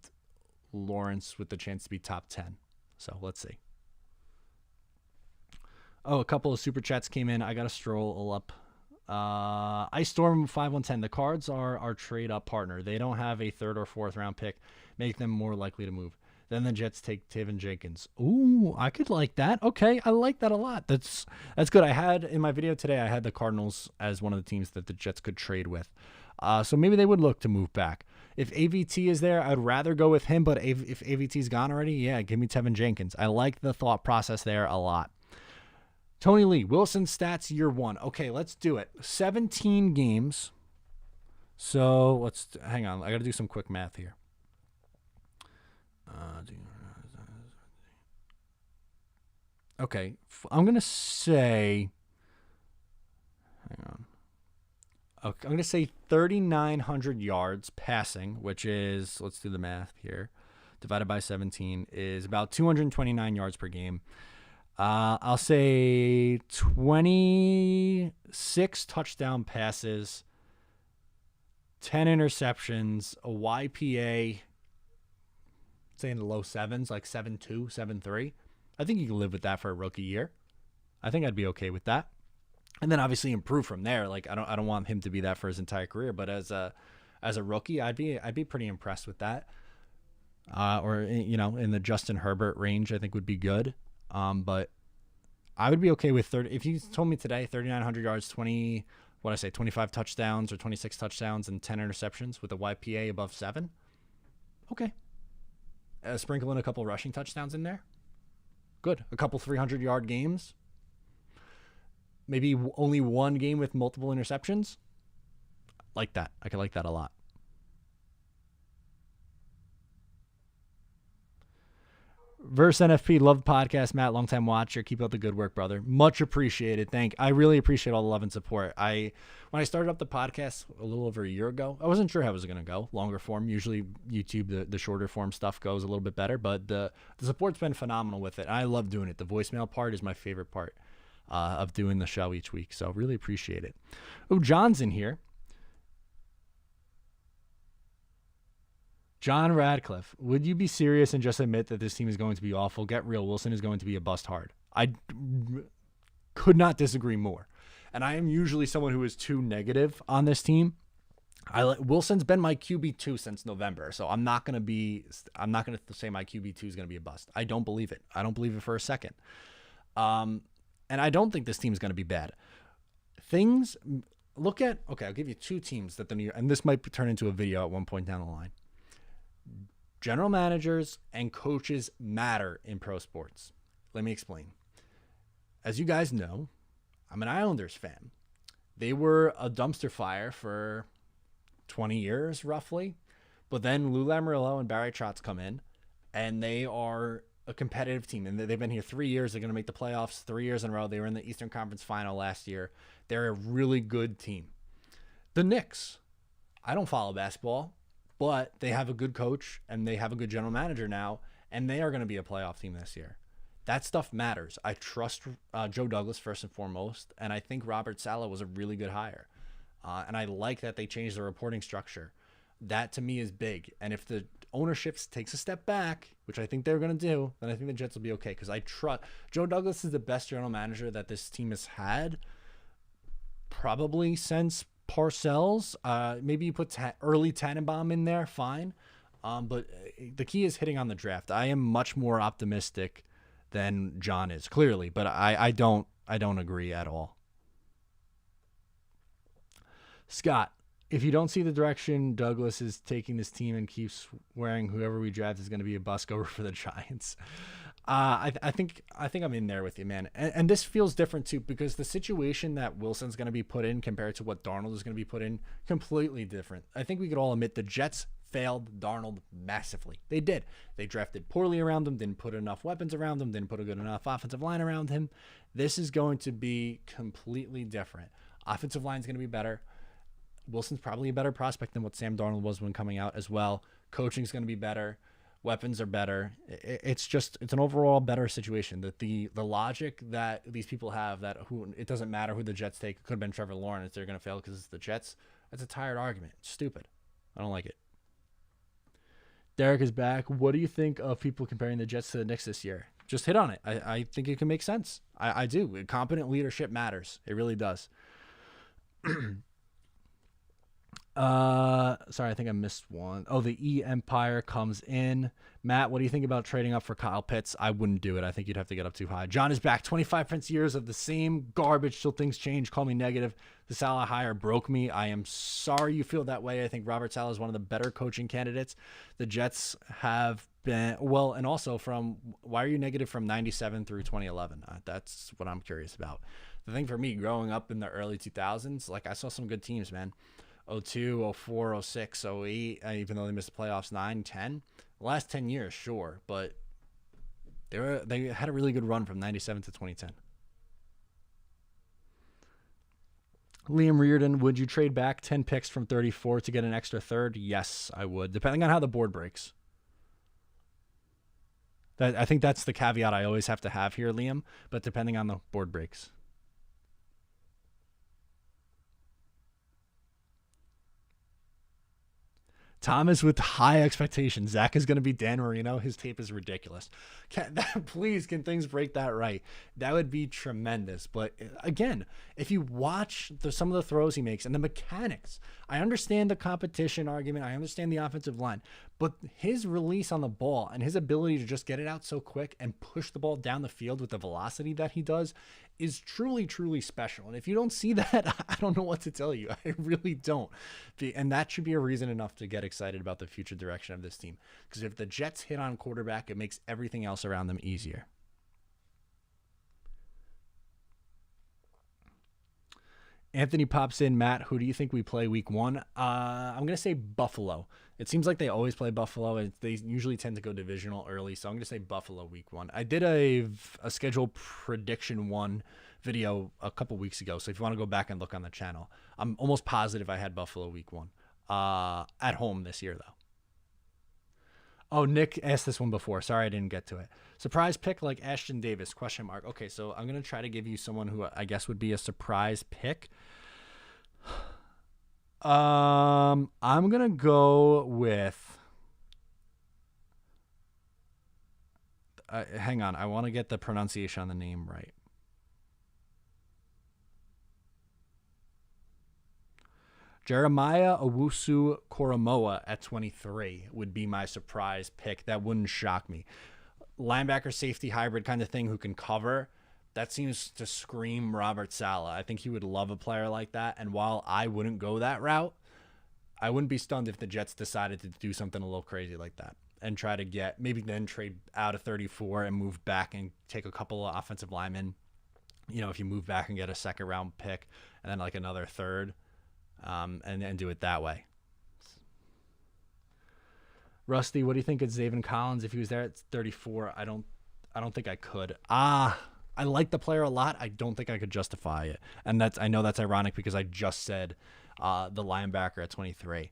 Lawrence with the chance to be top 10. So let's see. Oh, a couple of super chats came in. I got to stroll up. Ice Storm 5110. The Cards are our trade up partner. They don't have a 3rd or 4th round pick, make them more likely to move. Then the Jets take Tevin Jenkins. Ooh, I could like that. Okay, I like that a lot. That's good. I had in my video today, I had the Cardinals as one of the teams that the Jets could trade with. So maybe they would look to move back. If AVT is there, I'd rather go with him. But if AVT's gone already, yeah, give me Tevin Jenkins. I like the thought process there a lot. Tony Lee, Wilson stats year 1. Okay, let's do it. 17 games. So hang on. I got to do some quick math here. Okay, I'm going to say, hang on. Okay, I'm going to say 3,900 yards passing, which is, let's do the math here, divided by 17 is about 229 yards per game. I'll say 26 touchdown passes, 10 interceptions, a YPA, say in the low sevens, like 7.2, 7.3. I think you can live with that for a rookie year. I think I'd be okay with that. And then obviously improve from there. Like I don't want him to be that for his entire career, but as a rookie, I'd be pretty impressed with that. Or in the Justin Herbert range, I think would be good. But I would be okay with 30. If you told me today 3,900 yards, 25 touchdowns or 26 touchdowns and 10 interceptions with a YPA above 7. Okay. Sprinkle in a couple rushing touchdowns in there. Good. A couple 300-yard games. Maybe only one game with multiple interceptions. Like that. I could like that a lot. Verse NFP, love the podcast, Matt, longtime watcher. Keep up the good work, brother. Much appreciated. I really appreciate all the love and support. When I started up the podcast a little over a year ago, I wasn't sure how it was going to go. Longer form, usually YouTube, the shorter form stuff goes a little bit better, but the support's been phenomenal with it. And I love doing it. The voicemail part is my favorite part of doing the show each week. So really appreciate it. Oh, John's in here. John Radcliffe, would you be serious and just admit that this team is going to be awful? Get real. Wilson is going to be a bust hard. I could not disagree more. And I am usually someone who is too negative on this team. Wilson's been my QB2 since November, so I'm not going to say my QB2 is going to be a bust. I don't believe it. I don't believe it for a second. And I don't think this team is going to be bad. I'll give you two teams that and this might turn into a video at one point down the line. General managers and coaches matter in pro sports. Let me explain. As you guys know, I'm an Islanders fan. They were a dumpster fire for 20 years, roughly. But then Lou Lamoriello and Barry Trotz come in, and they are a competitive team. And they've been here 3 years. They're going to make the playoffs 3 years in a row. They were in the Eastern Conference Final last year. They're a really good team. The Knicks, I don't follow basketball, but they have a good coach and they have a good general manager now, and they are going to be a playoff team this year. That stuff matters. I trust Joe Douglas first and foremost, and I think Robert Saleh was a really good hire. And I like that they changed the reporting structure. That to me is big. And if the ownership takes a step back, which I think they're going to do, then I think the Jets will be okay, because I trust Joe Douglas is the best general manager that this team has had probably since Parcells. Maybe you put early Tannenbaum in there, fine. But the key is hitting on the draft. I am much more optimistic than John is, clearly, but I don't agree at all. Scott, if you don't see the direction Douglas is taking this team and keeps wearing whoever we draft is going to be a bust over for the Giants. I think I'm in there with you, man. And this feels different too, because the situation that Wilson's going to be put in compared to what Darnold is going to be put in, completely different. I think we could all admit the Jets failed Darnold massively. They did. They drafted poorly around him, didn't put enough weapons around him, didn't put a good enough offensive line around him. This is going to be completely different. Offensive line is going to be better. Wilson's probably a better prospect than what Sam Darnold was when coming out as well. Coaching is going to be better. Weapons are better. It's an overall better situation. That the logic that these people have, that it doesn't matter who the Jets take, it could have been Trevor Lawrence, they're going to fail because it's the Jets. That's a tired argument. It's stupid. I don't like it. Derek is back. What do you think of people comparing the Jets to the Knicks this year? Just hit on it. I think it can make sense. I do. Competent leadership matters. It really does. Sorry, I think I missed one. Oh, the E Empire comes in. Matt, what do you think about trading up for Kyle Pitts? I wouldn't do it. I think you'd have to get up too high. John is back. 25 Prince years of the same garbage till things change. Call me negative. The Salah hire broke me. I am sorry you feel that way. I think Robert Salah is one of the better coaching candidates. The Jets have been, well, and also from, why are you negative from 97 through 2011? That's what I'm curious about. The thing for me, growing up in the early 2000s, like I saw some good teams, man. 02, 04, 06, 08, even though they missed the playoffs 9, 10. The last 10 years, sure, but they had a really good run from 97 to 2010. Liam Reardon, would you trade back 10 picks from 34 to get an extra third? Yes, I would, depending on how the board breaks. I think that's the caveat I always have to have here, Liam, but depending on the board breaks. Thomas with high expectations. Zach is going to be Dan Marino. His tape is ridiculous. Please, can things break that right? That would be tremendous. But again, if you watch some of the throws he makes and the mechanics, I understand the competition argument. I understand the offensive line. But his release on the ball and his ability to just get it out so quick and push the ball down the field with the velocity that he does is truly, truly special. And if you don't see that, I don't know what to tell you. I really don't. And that should be a reason enough to get excited about the future direction of this team. Because if the Jets hit on quarterback, it makes everything else around them easier. Anthony pops in. Matt, who do you think we play week 1? I'm going to say Buffalo. It seems like they always play Buffalo. They usually tend to go divisional early, so I'm going to say Buffalo week 1. I did a schedule prediction 1 video a couple weeks ago, so if you want to go back and look on the channel, I'm almost positive I had Buffalo week 1. At home this year, though. Oh, Nick asked this one before. Sorry I didn't get to it. Surprise pick like Ashton Davis, question mark. Okay, so I'm going to try to give you someone who I guess would be a surprise pick. I'm going to go with... hang on. I want to get the pronunciation on the name right. Jeremiah Owusu Koromoa at 23 would be my surprise pick. That wouldn't shock me. Linebacker safety hybrid kind of thing who can cover. That seems to scream Robert Salah. I think he would love a player like that. And while I wouldn't go that route, I wouldn't be stunned if the Jets decided to do something a little crazy like that and try to get, maybe then trade out of 34 and move back and take a couple of offensive linemen. You know, if you move back and get a second round pick and then like another third. And do it that way. Rusty, what do you think of Zaven Collins if he was there at 34? I don't think I could. I like the player a lot. I don't think I could justify it. And I know that's ironic because I just said the linebacker at 23.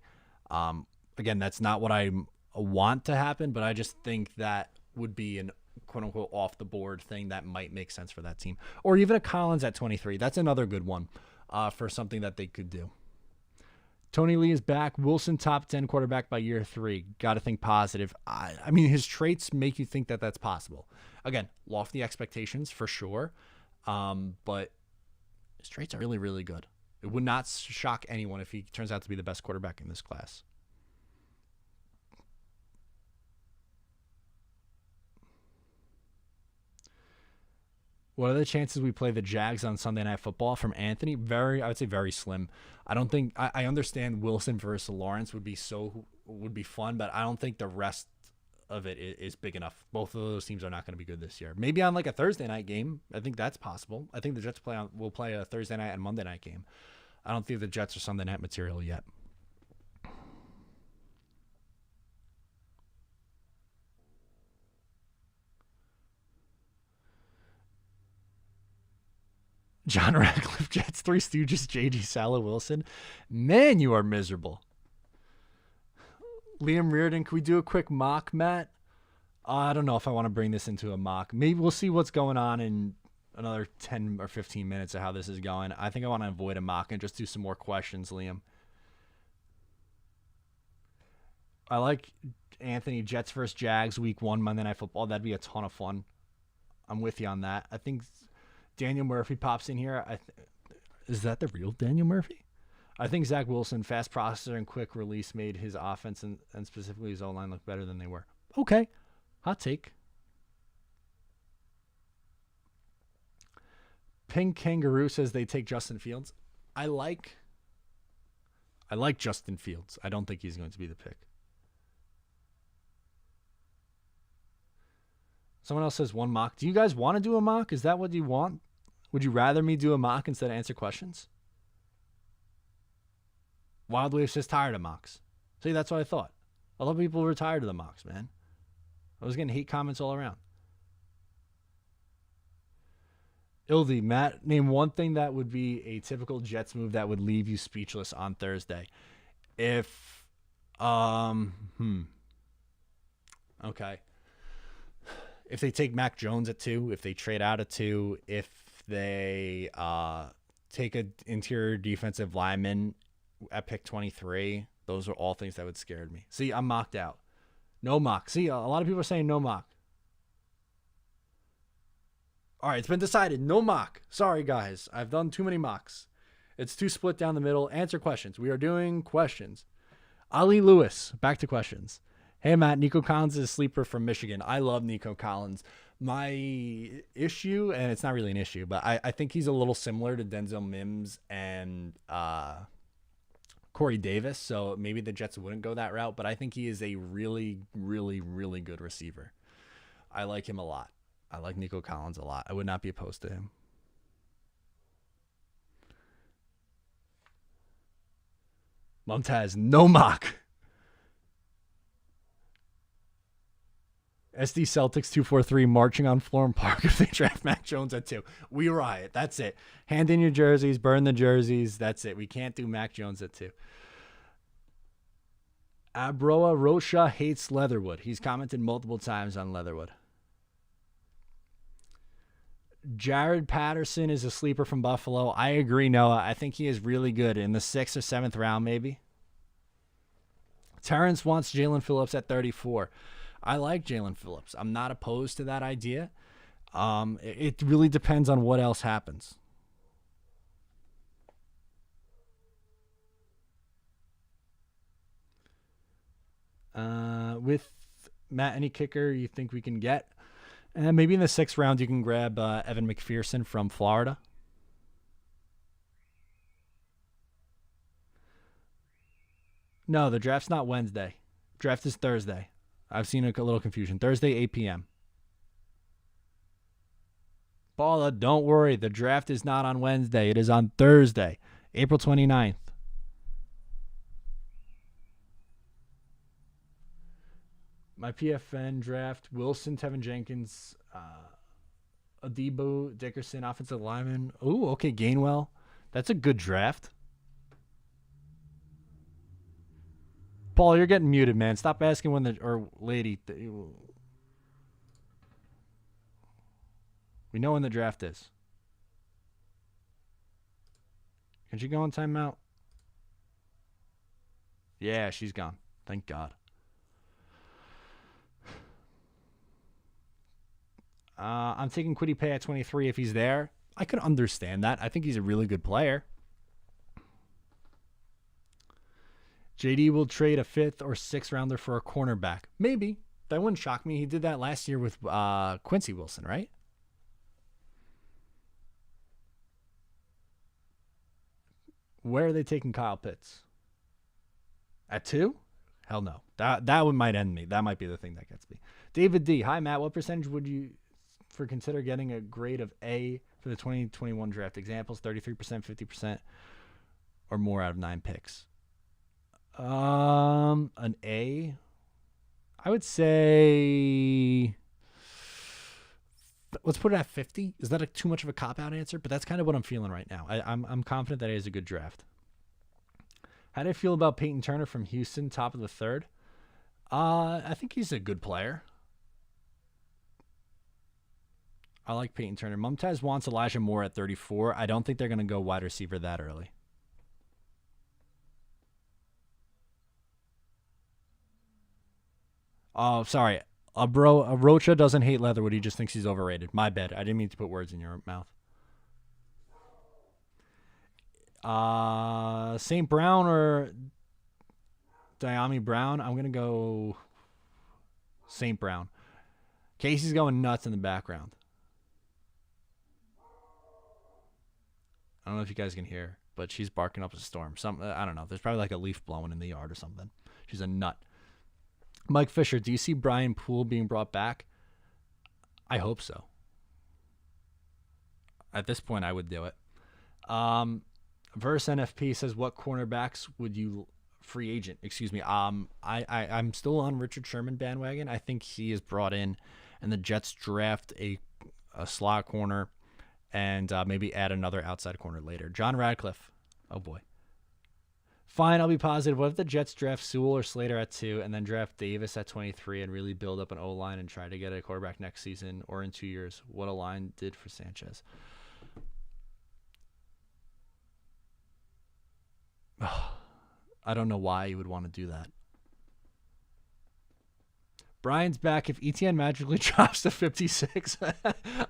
Again, that's not what I want to happen, but I just think that would be an quote unquote off the board thing that might make sense for that team. Or even a Collins at 23. That's another good one for something that they could do. Tony Lee is back. Wilson top 10 quarterback by year 3. Got to think positive. I mean, his traits make you think that that's possible. Again, lofty expectations for sure. But his traits are really, really good. It would not shock anyone if he turns out to be the best quarterback in this class. What are the chances we play the Jags on Sunday Night Football? From Anthony, I would say very slim. I don't think I understand Wilson versus Lawrence would be fun, but I don't think the rest of it is big enough. Both of those teams are not going to be good this year. Maybe on like a Thursday night game, I think that's possible. I think the Jets will play a Thursday night and Monday night game. I don't think the Jets are Sunday night material yet. John Radcliffe, Jets, Three Stooges, J.G. Salah, Wilson. Man, you are miserable. Liam Reardon, can we do a quick mock, Matt? I don't know if I want to bring this into a mock. Maybe we'll see what's going on in another 10 or 15 minutes of how this is going. I think I want to avoid a mock and just do some more questions, Liam. I like Anthony, Jets versus Jags, week 1, Monday Night Football. That'd be a ton of fun. I'm with you on that. I think Daniel Murphy pops in here. Is that the real Daniel Murphy? I think Zach Wilson, fast processor and quick release, made his offense and specifically his O-line look better than they were. Okay. Hot take. Pink Kangaroo says they take Justin Fields. I like Justin Fields. I don't think he's going to be the pick. Someone else says one mock. Do you guys want to do a mock? Is that what you want? Would you rather me do a mock instead of answer questions? Wildwave says tired of mocks. See, that's what I thought. A lot of people were tired of the mocks, man. I was getting hate comments all around. Ildi, Matt, name one thing that would be a typical Jets move that would leave you speechless on Thursday. If, okay. If they take Mac Jones at 2, if they trade out at 2, if they take an interior defensive lineman at pick 23, those are all things that would scare me. See, I'm mocked out. No mock. See, a lot of people are saying no mock. All right, it's been decided. No mock. Sorry, guys. I've done too many mocks. It's too split down the middle. Answer questions. We are doing questions. Ali Lewis, back to questions. Hey, Matt, Nico Collins is a sleeper from Michigan. I love Nico Collins. My issue, and it's not really an issue, but I think he's a little similar to Denzel Mims and Corey Davis, so maybe the Jets wouldn't go that route, but I think he is a really, really, really good receiver. I like him a lot. I like Nico Collins a lot. I would not be opposed to him. Mumtaz, no mock. SD Celtics 243 marching on Florham Park if they draft Mac Jones at 2. We riot. That's it. Hand in your jerseys. Burn the jerseys. That's it. We can't do Mac Jones at 2. Abroa Rocha hates Leatherwood. He's commented multiple times on Leatherwood. Jared Patterson is a sleeper from Buffalo. I agree, Noah. I think he is really good in the 6th or 7th round, maybe. Terrence wants Jalen Phillips at 34. I like Jalen Phillips. I'm not opposed to that idea. It really depends on what else happens. With Matt, any kicker you think we can get? And maybe in the 6th round, you can grab Evan McPherson from Florida. No, the draft's not Wednesday. Draft is Thursday. I've seen a little confusion. Thursday, 8 p.m. Paula, don't worry. The draft is not on Wednesday. It is on Thursday, April 29th. My PFN draft, Wilson, Tevin Jenkins, Adebo, Dickerson, offensive lineman. Oh, okay, Gainwell. That's a good draft. Paul, you're getting muted, man. Stop asking when the, or lady. We know when the draft is. Can she go on timeout? Yeah, she's gone. Thank God. I'm taking Kwity Paye at 23 if he's there. I could understand that. I think he's a really good player. JD will trade a 5th or 6th rounder for a cornerback. Maybe. That wouldn't shock me. He did that last year with Quincy Wilson, right? Where are they taking Kyle Pitts? At 2? Hell no. That one might end me. That might be the thing that gets me. David D. Hi, Matt. What percentage would you consider getting a grade of A for the 2021 draft? Examples, 33%, 50%, or more out of 9 picks. An A, I would say, let's put it at 50. Is that too much of a cop-out answer? But that's kind of what I'm feeling right now. I'm confident that it is a good draft. How do you feel about Peyton Turner from Houston, top of the 3rd? I think he's a good player. I like Peyton Turner. Mumtaz wants Elijah Moore at 34. I don't think they're going to go wide receiver that early. Oh, sorry. Rocha doesn't hate Leatherwood. He just thinks he's overrated. My bad. I didn't mean to put words in your mouth. St. Brown or Diami Brown? I'm going to go St. Brown. Casey's going nuts in the background. I don't know if you guys can hear, but she's barking up a storm. I don't know. There's probably like a leaf blowing in the yard or something. She's a nut. Mike Fisher, do you see Brian Poole being brought back? I hope so. At this point, I would do it. Verse NFP says, what cornerbacks would you free agent? Excuse me. I'm still on Richard Sherman bandwagon. I think he is brought in, and the Jets draft a slot corner and maybe add another outside corner later. John Radcliffe. Oh, boy. Fine, I'll be positive. What if the Jets draft Sewell or Slater at 2 and then draft Davis at 23 and really build up an O-line and try to get a quarterback next season or in 2 years? What a line did for Sanchez. I don't know why you would want to do that. Brian's back. If ETN magically drops to 56,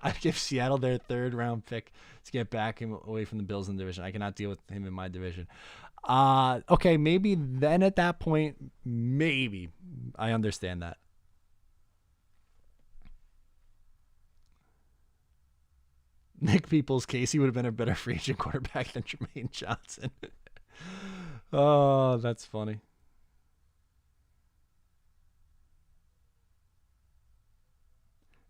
I'd give Seattle their 3rd-round pick to get back him away from the Bills in the division. I cannot deal with him in my division. Okay, maybe then at that point, maybe. I understand that. Nick Peoples, Casey would have been a better free agent quarterback than Jermaine Johnson. Oh, that's funny.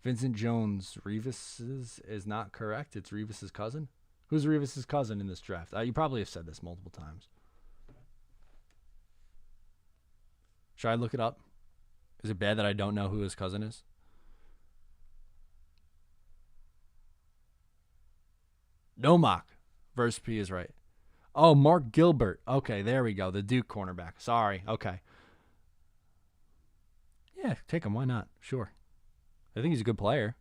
Vincent Jones, Revis is not correct. It's Revis's cousin. Who's Revis's cousin in this draft? You probably have said this multiple times. Should I look it up? Is it bad that I don't know who his cousin is? No mock. Verse P is right. Oh, Mark Gilbert. Okay, there we go. The Duke cornerback. Sorry. Okay. Yeah, take him. Why not? Sure. I think he's a good player.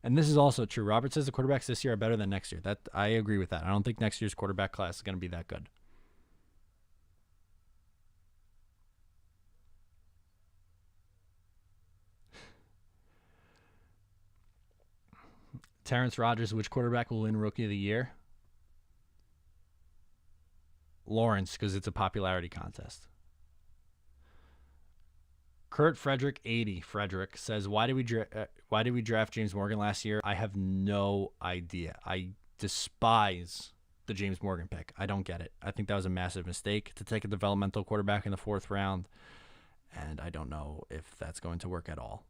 And this is also true. Robert says the quarterbacks this year are better than next year. That I agree with that. I don't think next year's quarterback class is going to be that good. Terrence Rogers, which quarterback will win Rookie of the Year? Lawrence, because it's a popularity contest. Kurt Frederick 80 Frederick says, why did we draft James Morgan last year? I have no idea. I despise the James Morgan pick. I don't get it. I think that was a massive mistake to take a developmental quarterback in the 4th round, and I don't know if that's going to work at all.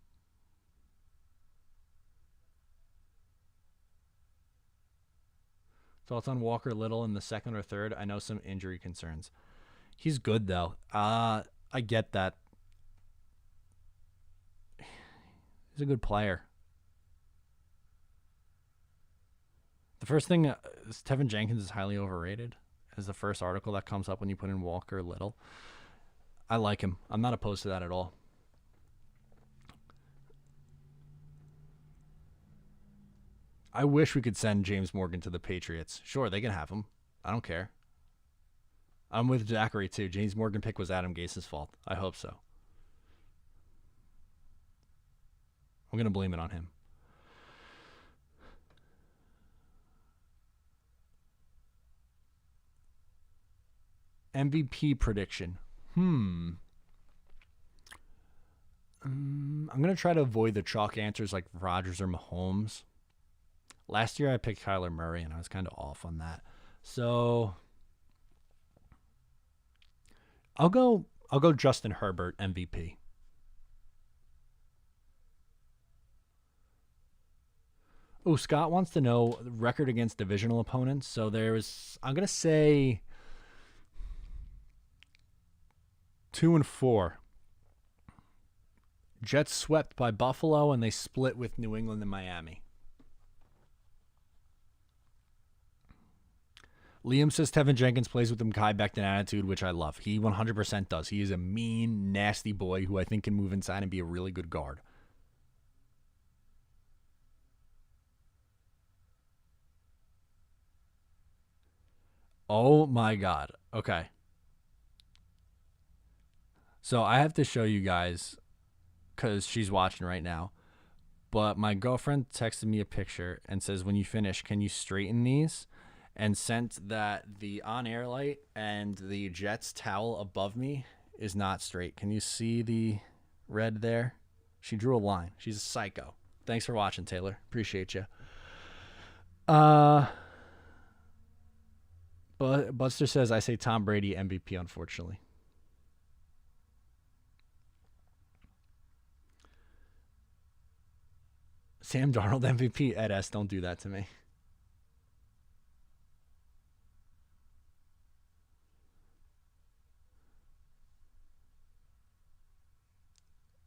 Thoughts on Walker Little in the 2nd or 3rd? I know some injury concerns. He's good, though. I get that. He's a good player. The first thing is Tevin Jenkins is highly overrated as the first article that comes up when you put in Walker Little. I like him. I'm not opposed to that at all. I wish we could send James Morgan to the Patriots. Sure, they can have him. I don't care. I'm with Zachary, too. James Morgan pick was Adam Gase's fault. I hope so. I'm going to blame it on him. MVP prediction. I'm going to try to avoid the chalk answers like Rodgers or Mahomes. Last year I picked Kyler Murray, and I was kind of off on that. So I'll go Justin Herbert MVP. Oh, Scott wants to know the record against divisional opponents. So I'm going to say 2-4. Jets swept by Buffalo, and they split with New England and Miami. Liam says Tevin Jenkins plays with the Mekhi Becton attitude, which I love. He 100% does. He is a mean, nasty boy who I think can move inside and be a really good guard. Oh my God. Okay. So I have to show you guys, because she's watching right now. But my girlfriend texted me a picture and says, when you finish, can you straighten these? And sent that the on-air light and the Jets towel above me is not straight. Can you see the red there? She drew a line. She's a psycho. Thanks for watching, Taylor. Appreciate you. But Buster says, I say Tom Brady MVP, unfortunately. Sam Darnold MVP. Ed S, don't do that to me.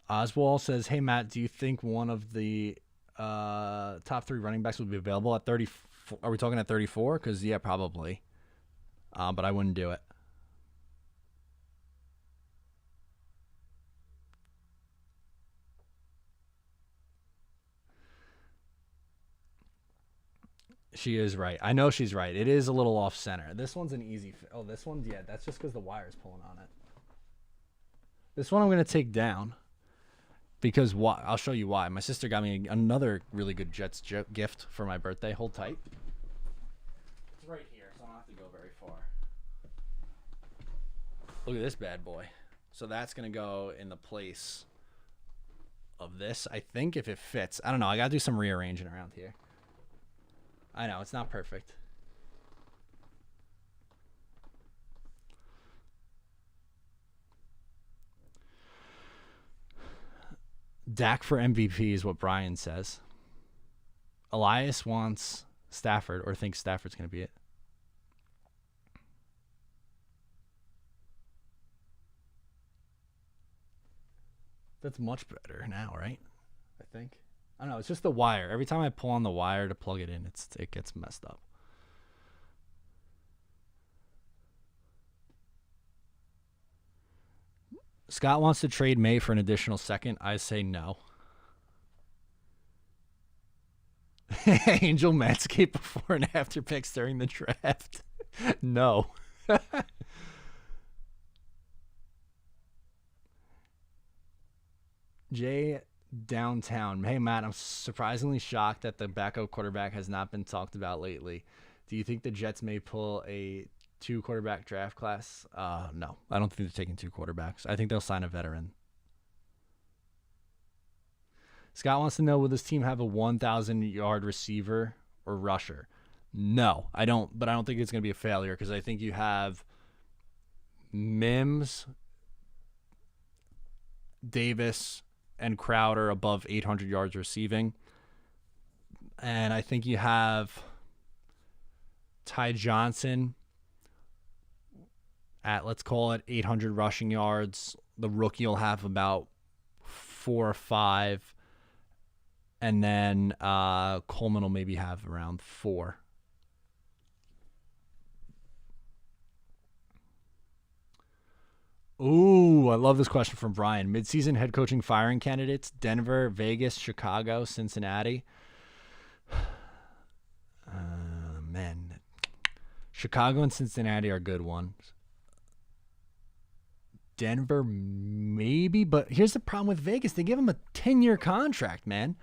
Oswald says, hey, Matt, do you think one of the top 3 running backs would be available at 34? Are we talking at 34? Because, yeah, probably. But I wouldn't do it. She is right. I know she's right. It is a little off center. This one's an easy. Oh, this one, yeah, that's just because the wire's pulling on it. This one I'm going to take down because I'll show you why. My sister got me another really good Jets gift for my birthday. Hold tight. It's right here, so I don't have to go very far. Look at this bad boy. So that's going to go in the place of this, I think, if it fits. I don't know. I got to do some rearranging around here. I know, it's not perfect. Dak for MVP is what Brian says. Elias wants Stafford or thinks Stafford's going to be it. That's much better now, right? I think. I don't know. It's just the wire. Every time I pull on the wire to plug it in, it gets messed up. Scott wants to trade May for an additional second. I say no. Angel Manscaped before and after picks during the draft. No. Jay Downtown. Hey, Matt, I'm surprisingly shocked that the backup quarterback has not been talked about lately. Do you think the Jets may pull a 2-quarterback draft class? No. I don't think they're taking 2 quarterbacks. I think they'll sign a veteran. Scott wants to know, will this team have a 1,000-yard receiver or rusher? No, I don't. But I don't think it's going to be a failure because I think you have Mims, Davis, and Crowder above 800 yards receiving. And I think you have Ty Johnson at, let's call it, 800 rushing yards. The rookie will have about 4 or 5. And then Coleman will maybe have around 4. Ooh, I love this question from Brian. Midseason head coaching firing candidates: Denver, Vegas, Chicago, Cincinnati. Man, Chicago and Cincinnati are good ones. Denver, maybe, but here's the problem with Vegas. They give him a 10-year contract, man.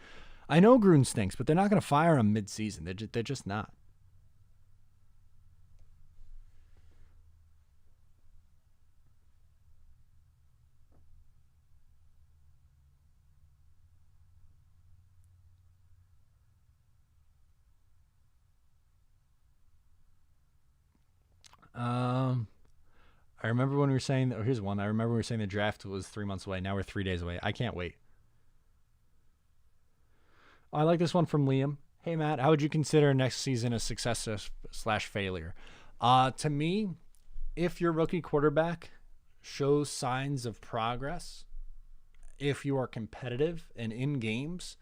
I know Gruden stinks, but they're not going to fire him mid-season. They're just not. I remember when we were saying, here's one. I remember we were saying the draft was 3 months away. Now we're 3 days away. I can't wait. I like this one from Liam. Hey, Matt, how would you consider next season a success / failure? To me, if your rookie quarterback shows signs of progress, if you are competitive and in games,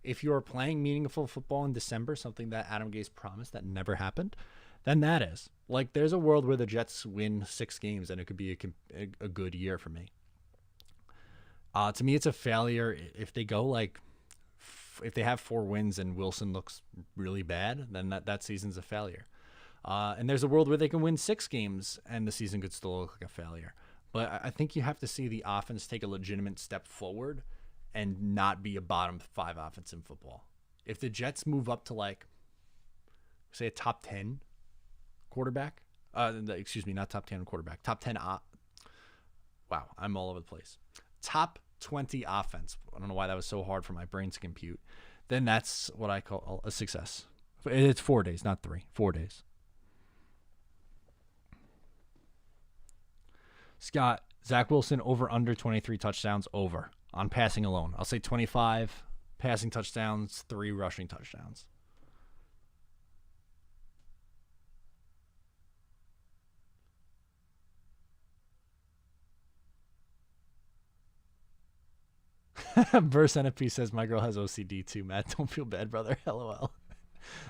if you are playing meaningful football in December, something that Adam Gase promised that never happened, then that is. Like, there's a world where the Jets win 6 games and it could be a good year for me. To me, it's a failure if they go like, if they have 4 wins and Wilson looks really bad, then that season's a failure. And there's a world where they can win 6 games and the season could still look like a failure. But I think you have to see the offense take a legitimate step forward and not be a bottom 5 offense in football. If the Jets move up to like, say, a top 10 quarterback, excuse me, not top 10 quarterback, top 10. Wow, I'm all over the place. Top 20 offense. I don't know why that was so hard for my brain to compute. Then that's what I call a success. It's 4 days, not 3. 4 days. Scott, Zach Wilson over under 23 touchdowns over on passing alone. I'll say 25 passing touchdowns, 3 rushing touchdowns. Verse NFP says my girl has OCD too, Matt. Don't feel bad, brother. LOL.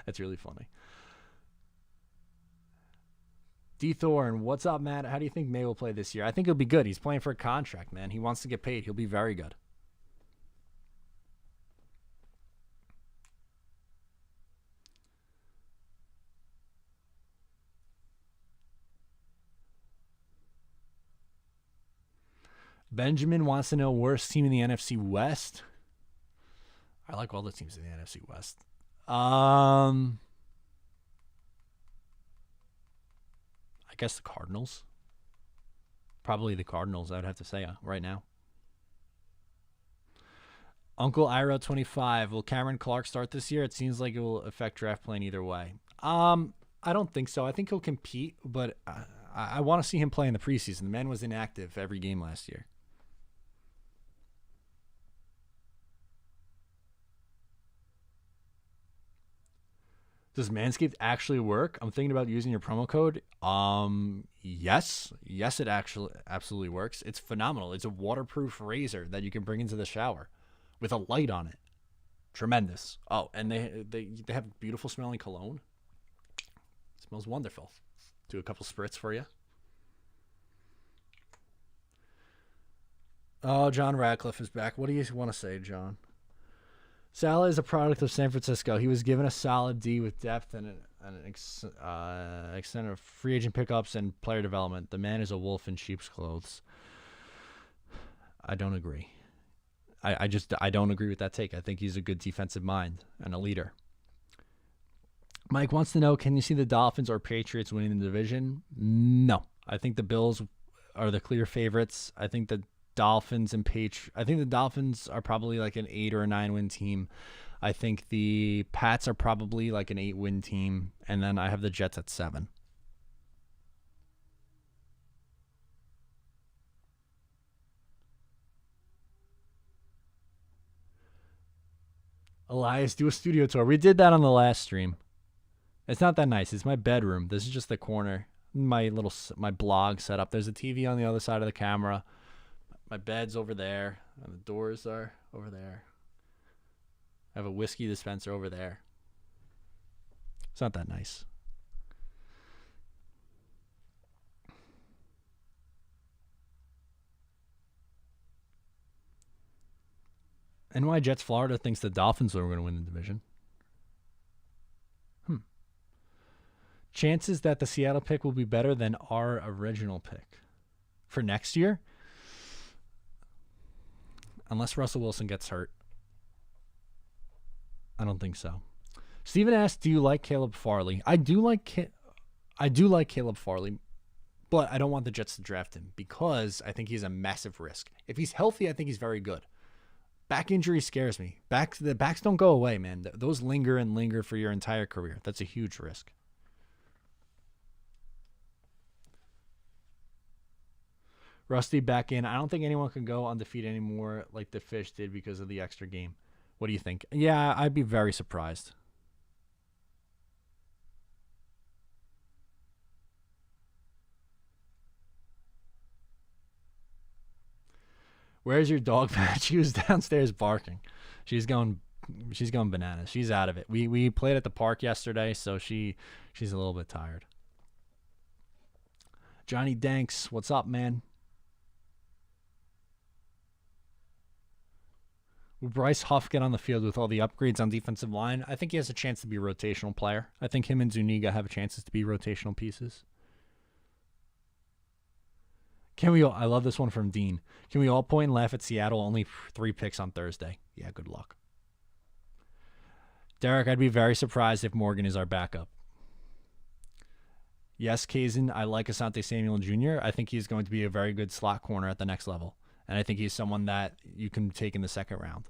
That's really funny. D Thorne, what's up, Matt? How do you think May will play this year? I think he'll be good. He's playing for a contract, man. He wants to get paid. He'll be very good. Benjamin wants to know worst team in the NFC West. I like all the teams in the NFC West. I guess the Cardinals. Probably the Cardinals, I would have to say right now. Uncle Iro 25. Will Cameron Clark start this year? It seems like it will affect draft plan either way. I don't think so. I think he'll compete, but I want to see him play in the preseason. The man was inactive every game last year. Does Manscaped actually work? I'm thinking about using your promo code. Yes, it actually absolutely works. It's phenomenal. It's a waterproof razor that you can bring into the shower with a light on it. Tremendous. Oh, and they have beautiful smelling cologne. It smells wonderful. Do a couple spritz for you. Oh, John Radcliffe is back. What do you want to say, John? Salah is a product of San Francisco. He was given a solid D with depth and an extent of free agent pickups and player development. The man is a wolf in sheep's clothes. I don't agree. I don't agree with that take. I think he's a good defensive mind and a leader. Mike wants to know, can you see the Dolphins or Patriots winning the division? No. I think the Bills are the clear favorites. I think the Dolphins are probably like an 8 or a 9 win team. I think the Pats are probably like an 8 win team, and then I have the Jets at 7. Elias, do a studio tour. We did that on the last stream. It's not that nice. It's my bedroom. This is just the corner. My blog setup. There's a TV on the other side of the camera. My bed's over there, and the doors are over there. I have a whiskey dispenser over there. It's not that nice. NY Jets Florida thinks the Dolphins are going to win the division. Chances that the Seattle pick will be better than our original pick for next year? Unless Russell Wilson gets hurt. I don't think so. Steven asked, do you like Caleb Farley? I do like Caleb Farley, but I don't want the Jets to draft him because I think he's a massive risk. If he's healthy, I think he's very good. Back injury scares me. The backs don't go away, man. Those linger and linger for your entire career. That's a huge risk. Rusty back in. I don't think anyone can go undefeated anymore like the Fish did because of the extra game. What do you think? Yeah, I'd be very surprised. Where's your dog, Matt? She was downstairs barking. She's going bananas. She's out of it. We played at the park yesterday, so she's a little bit tired. Johnny Danks, what's up, man? Will Bryce Huff get on the field with all the upgrades on defensive line? I think he has a chance to be a rotational player. I think him and Zuniga have chances to be rotational pieces. Can we all, I love this one from Dean. Can we all point and laugh at Seattle? Only 3 picks on Thursday. Yeah, good luck. Derek, I'd be very surprised if Morgan is our backup. Yes, Kazin, I like Asante Samuel Jr. I think he's going to be a very good slot corner at the next level. And I think he's someone that you can take in the second round.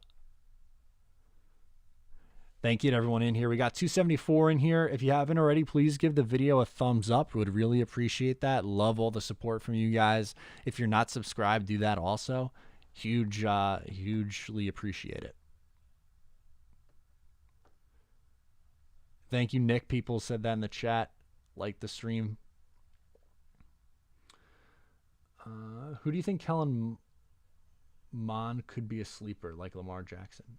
Thank you to everyone in here. We got 274 in here. If you haven't already, please give the video a thumbs up. We would really appreciate that. Love all the support from you guys. If you're not subscribed, do that also. Hugely appreciate it. Thank you, Nick. People said that in the chat. Like the stream. Who do you think Kellen Mond could be a sleeper like Lamar Jackson?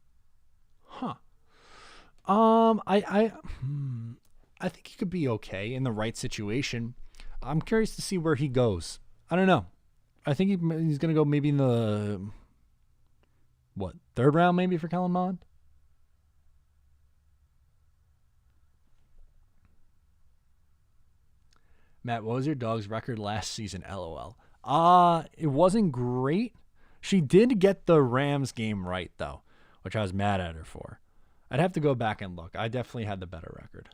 Huh. I think he could be okay in the right situation. I'm curious to see where he goes. I don't know. I think he's going to go maybe in the, third round maybe for Kellen Mond? Matt, what was your dog's record last season? LOL. It wasn't great. She did get the Rams game right, though, which I was mad at her for. I'd have to go back and look. I definitely had the better record.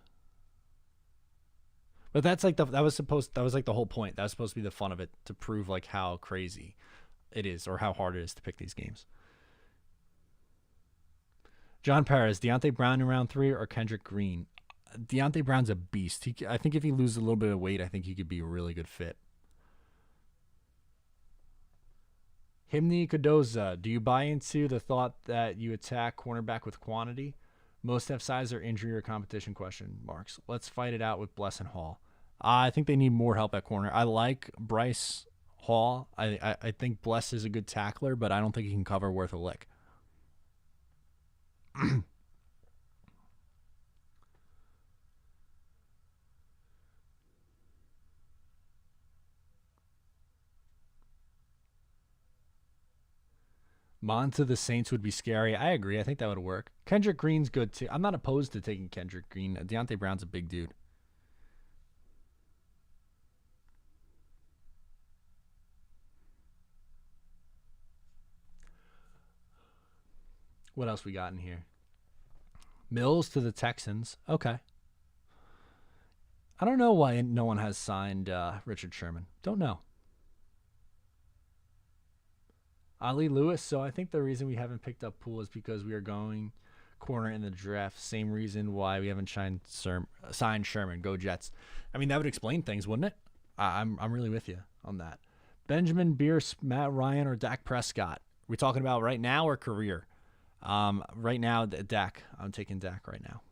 But that's like that was like the whole point. That was supposed to be the fun of it, to prove like how crazy it is or how hard it is to pick these games. John Perez, Deontay Brown in round 3 or Kendrick Green? Deontay Brown's a beast. I think if he loses a little bit of weight, I think he could be a really good fit. Himni Kadoza, do you buy into the thought that you attack cornerback with quantity? Most have size or injury or competition question marks. Let's fight it out with Bless and Hall. I think they need more help at corner. I like Bryce Hall. I think Bless is a good tackler, but I don't think he can cover worth a lick. Mond to the Saints would be scary. I agree. I think that would work. Kendrick Green's good too. I'm not opposed to taking Kendrick Green. Deontay Brown's a big dude. What else we got in here? Mills to the Texans. Okay. I don't know why no one has signed Richard Sherman. Don't know. Ali Lewis. So I think the reason we haven't picked up Poole is because we are going corner in the draft. Same reason why we haven't signed Sherman. Go Jets. I mean, that would explain things, wouldn't it? I'm really with you on that. Benjamin Bierce, Matt Ryan, or Dak Prescott? We talking about right now or career? Right now, Dak. I'm taking Dak right now.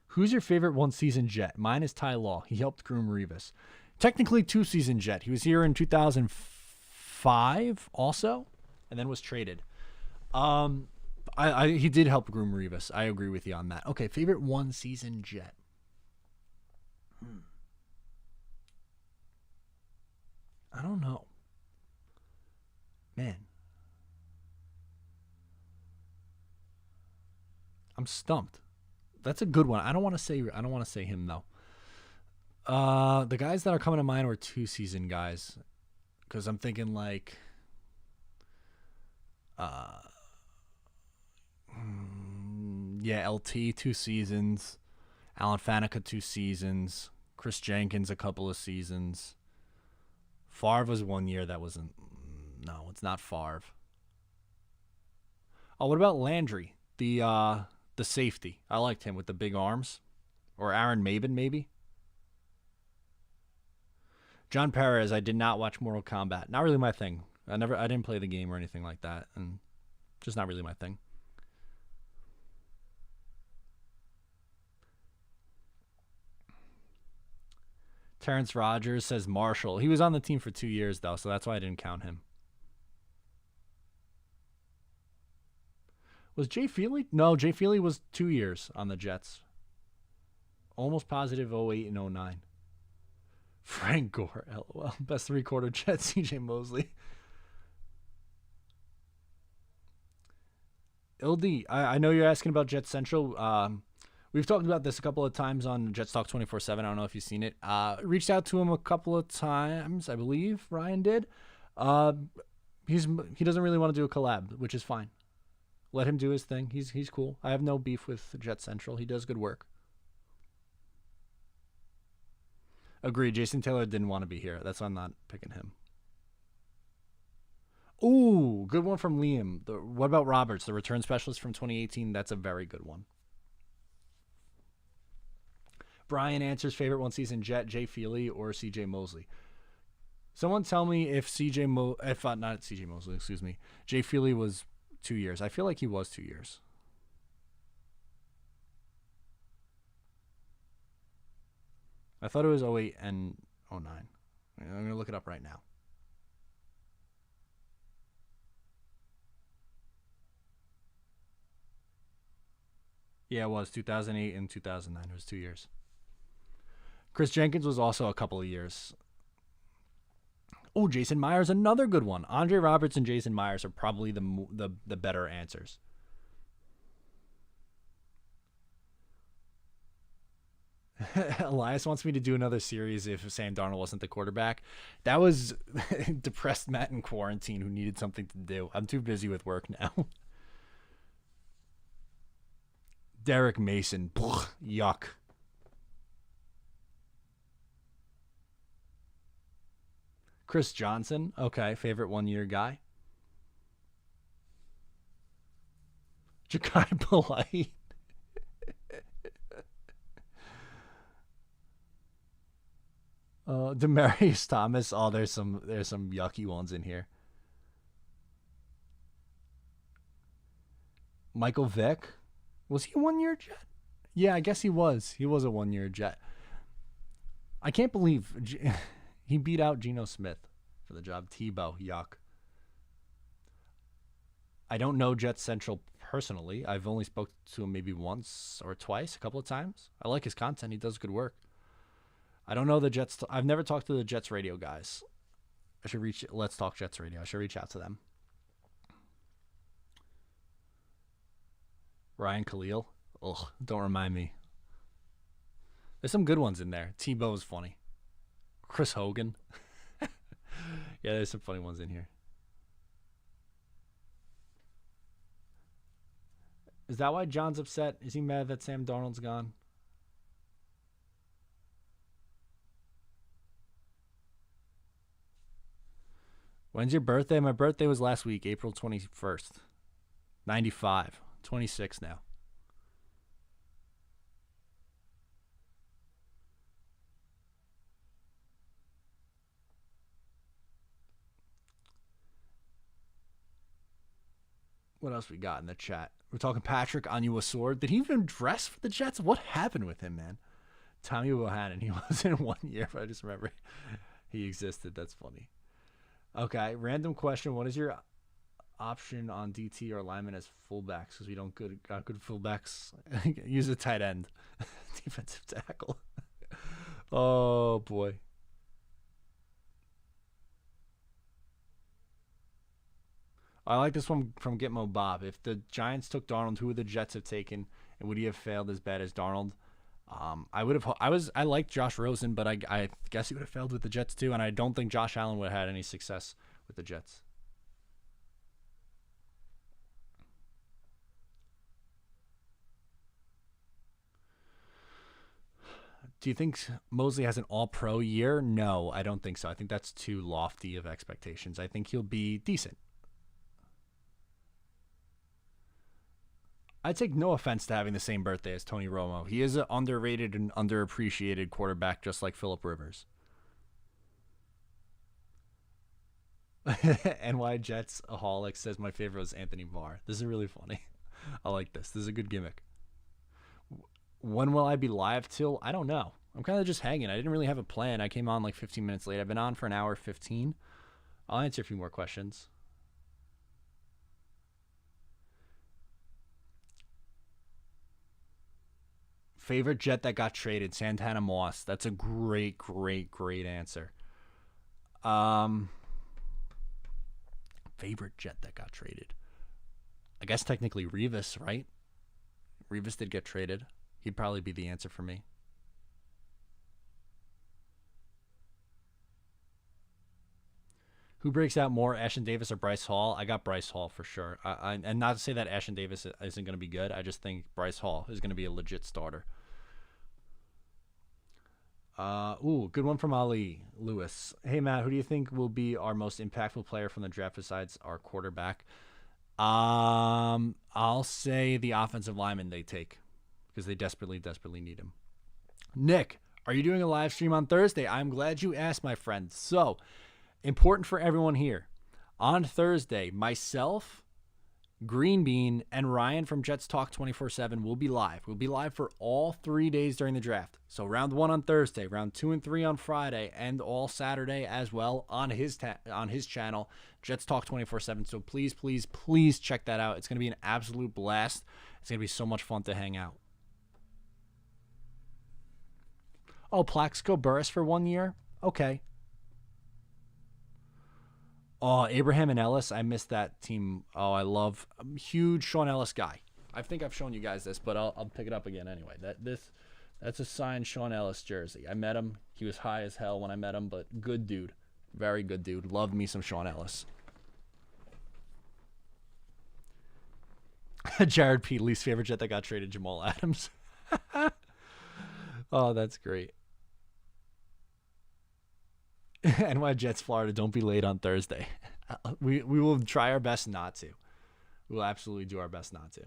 Who's your favorite one-season Jet? Mine is Ty Law. He helped groom Revis. Technically 2-season Jet. He was here in 2005 also, and then was traded. He did help groom Revis. I agree with you on that. Okay, favorite one-season Jet. I don't know. Man. I'm stumped. That's a good one. I don't want to say him though. The guys that are coming to mind were 2-season guys, because I'm thinking like, LT 2 seasons, Alan Faneca 2 seasons, Chris Jenkins a couple of seasons. Favre was 1 year. That wasn't. No, it's not Favre. Oh, what about Landry, the safety? I liked him with the big arms, or Aaron Maben maybe. John Perez, I did not watch Mortal Kombat. Not really my thing. I didn't play the game or anything like that, and just not really my thing. Terrence Rogers says Marshall. He was on the team for 2 years though, so that's why I didn't count him. Was Jay Feely? No, Jay Feely was 2 years on the Jets. Almost positive 08 and 09. Frank Gore, LOL. Best 3-quarter Jets, CJ Mosley. Ildy, I know you're asking about Jet Central. We've talked about this a couple of times on Jets Talk 24/7. I don't know if you've seen it. Reached out to him a couple of times, I believe Ryan did. He doesn't really want to do a collab, which is fine. Let him do his thing. He's cool. I have no beef with Jet Central. He does good work. Agreed. Jason Taylor didn't want to be here. That's why I'm not picking him. Ooh, good one from Liam. What about Roberts, the return specialist from 2018? That's a very good one. Brian answers favorite one season Jet, Jay Feely, or CJ Mosley. Someone tell me if not CJ Mosley, excuse me, Jay Feely was 2 years. I feel like he was 2 years. I thought it was 08 and 09. I'm going to look it up right now. Yeah, it was 2008 and 2009. It was 2 years. Chris Jenkins was also a couple of years. Oh, Jason Myers, another good one. Andre Roberts and Jason Myers are probably the better answers. Elias wants me to do another series if Sam Darnold wasn't the quarterback. That was depressed Matt in quarantine who needed something to do. I'm too busy with work now. Derek Mason. Blech, yuck. Chris Johnson. Okay, favorite one-year guy. Ja'Kai Polite. Demarius Thomas. Oh, there's some yucky ones in here. Michael Vick. Was he a 1-year Jet? Yeah, I guess he was. He was a 1-year Jet. I can't believe he beat out Geno Smith for the job. Tebow, yuck. I don't know Jet Central personally. I've only spoke to him maybe once or twice, a couple of times. I like his content. He does good work. I don't know the Jets. I've never talked to the Jets radio guys. I should reach. Let's Talk Jets radio. I should reach out to them. Ryan Khalil. Ugh, don't remind me. There's some good ones in there. Tebow is funny. Chris Hogan. Yeah, there's some funny ones in here. Is that why John's upset? Is he mad that Sam Darnold's gone? When's your birthday? My birthday was last week, April 21st. 95. 26 now. What else we got in the chat? We're talking Patrick Onwuasor. Did he even dress for the Jets? What happened with him, man? Tommy Bohannon. He was in 1 year, but I just remember he existed. That's funny. Okay, random question. What is your option on DT or lineman as fullbacks? Because we don't got good fullbacks. Use a tight end. Defensive tackle. Oh, boy. I like this one from Gitmo Bob. If the Giants took Darnold, who would the Jets have taken, and would he have failed as bad as Darnold? I liked Josh Rosen, but I guess he would have failed with the Jets too, and I don't think Josh Allen would have had any success with the Jets. Do you think Mosley has an all-pro year? No, I don't think so. I think that's too lofty of expectations. I think he'll be decent. I take no offense to having the same birthday as Tony Romo. He is an underrated and underappreciated quarterback, just like Phillip Rivers. NY Jets aholic says my favorite was Anthony Barr. This is really funny. I like this. This is a good gimmick. When will I be live till? I don't know. I'm kind of just hanging. I didn't really have a plan. I came on like 15 minutes late. I've been on for an hour 15. I'll answer a few more questions. Favorite Jet that got traded? Santana Moss. That's a great answer. Favorite Jet that got traded? I guess technically Revis, right? Revis did get traded. He'd probably be the answer for me. Who breaks out more, Ashton Davis or Bryce Hall? I got Bryce Hall for sure. And not to say that Ashton Davis isn't going to be good. I just think Bryce Hall is going to be a legit starter. Good one from Ali Lewis. Hey, Matt, who do you think will be our most impactful player from the draft besides our quarterback? I'll say the offensive lineman they take because they desperately need him. Nick, are you doing a live stream on Thursday? I'm glad you asked, my friend. So, important for everyone here. On Thursday, myself, Green Bean, and Ryan from Jets Talk 24/7 will be live. We'll be live for all 3 days during the draft. So round 1 on Thursday, round 2 and 3 on Friday, and all Saturday as well on his channel, Jets Talk 24/7. So please check that out. It's going to be an absolute blast. It's going to be so much fun to hang out. Oh, Plaxico Burress for 1 year? Okay. Oh, Abraham and Ellis. I missed that team. Oh, I'm a huge Sean Ellis guy. I think I've shown you guys this, but I'll pick it up again anyway. That's a signed Sean Ellis jersey. I met him. He was high as hell when I met him, but good dude. Very good dude. Loved me some Sean Ellis. Jared P. least favorite Jet that got traded, Jamal Adams. Oh, that's great. NY Jets, Florida, don't be late on Thursday. We will try our best not to. We will absolutely do our best not to.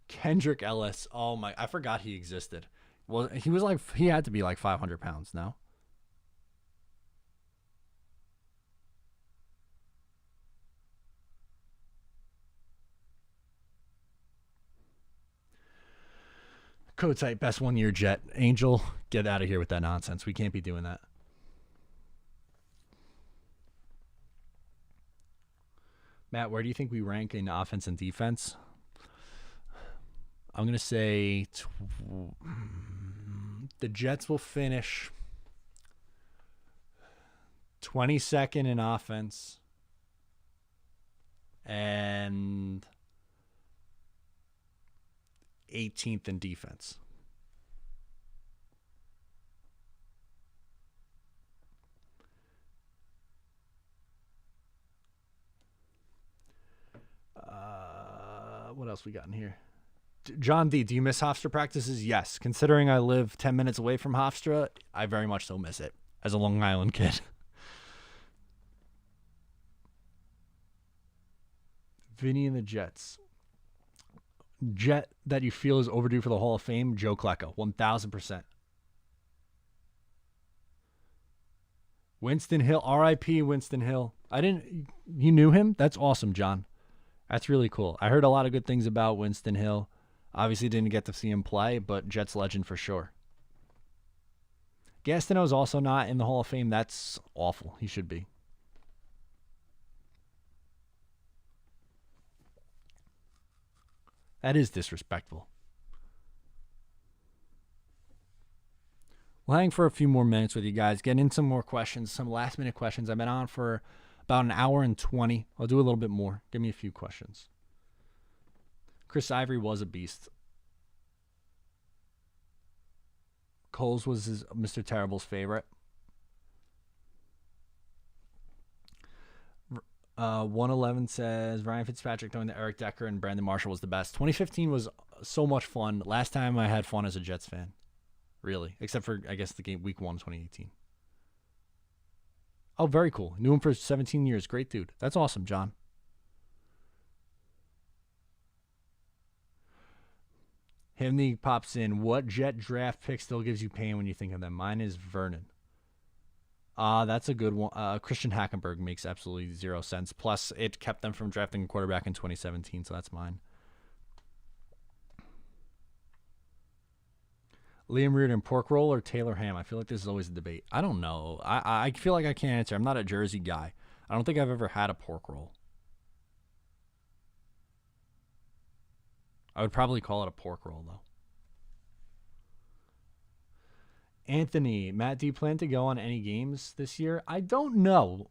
Kendrick Ellis. Oh my, I forgot he existed. Well, he had to be like 500 pounds, no? Code site, best 1 year Jet. Angel, get out of here with that nonsense. We can't be doing that. Matt, where do you think we rank in offense and defense? I'm going to say the Jets will finish 22nd in offense and 18th in defense. What else we got in here? John D, do you miss Hofstra practices? Yes. Considering I live 10 minutes away from Hofstra, I very much so miss it as a Long Island kid. Vinny and the Jets. Jet that you feel is overdue for the Hall of Fame, Joe Klecko, 1,000%. Winston Hill, R.I.P. Winston Hill. You knew him? That's awesome, John. That's really cool. I heard a lot of good things about Winston Hill. Obviously didn't get to see him play, but Jets legend for sure. Gastineau's also not in the Hall of Fame. That's awful. He should be. That is disrespectful. We'll hang for a few more minutes with you guys. Get in some more questions, some last-minute questions. I've been on for about an hour and 20. I'll do a little bit more. Give me a few questions. Chris Ivory was a beast. Coles was Mr. Terrible's favorite. 111 says Ryan Fitzpatrick knowing that Eric Decker and Brandon Marshall was the best. 2015 was so much fun. Last time I had fun as a Jets fan. Really. Except for, I guess, the game week 1, 2018. Oh, very cool. Knew him for 17 years. Great dude. That's awesome, John. Himney pops in. What Jet draft pick still gives you pain when you think of them? Mine is Vernon. That's a good one. Christian Hackenberg makes absolutely zero sense. Plus, it kept them from drafting a quarterback in 2017, so that's mine. Liam Reardon, pork roll or Taylor ham? I feel like this is always a debate. I don't know. I feel like I can't answer. I'm not a Jersey guy. I don't think I've ever had a pork roll. I would probably call it a pork roll, though. Anthony, Matt, do you plan to go on any games this year? I don't know.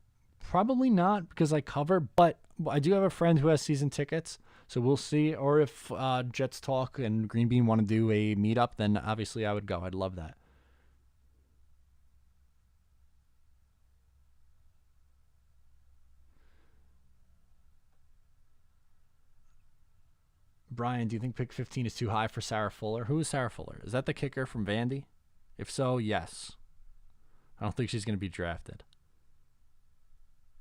Probably not because I cover, but I do have a friend who has season tickets. So we'll see. Or if Jets Talk and Green Bean want to do a meetup, then obviously I would go. I'd love that. Brian, do you think pick 15 is too high for Sarah Fuller? Who is Sarah Fuller? Is that the kicker from Vandy? If so, yes. I don't think she's going to be drafted.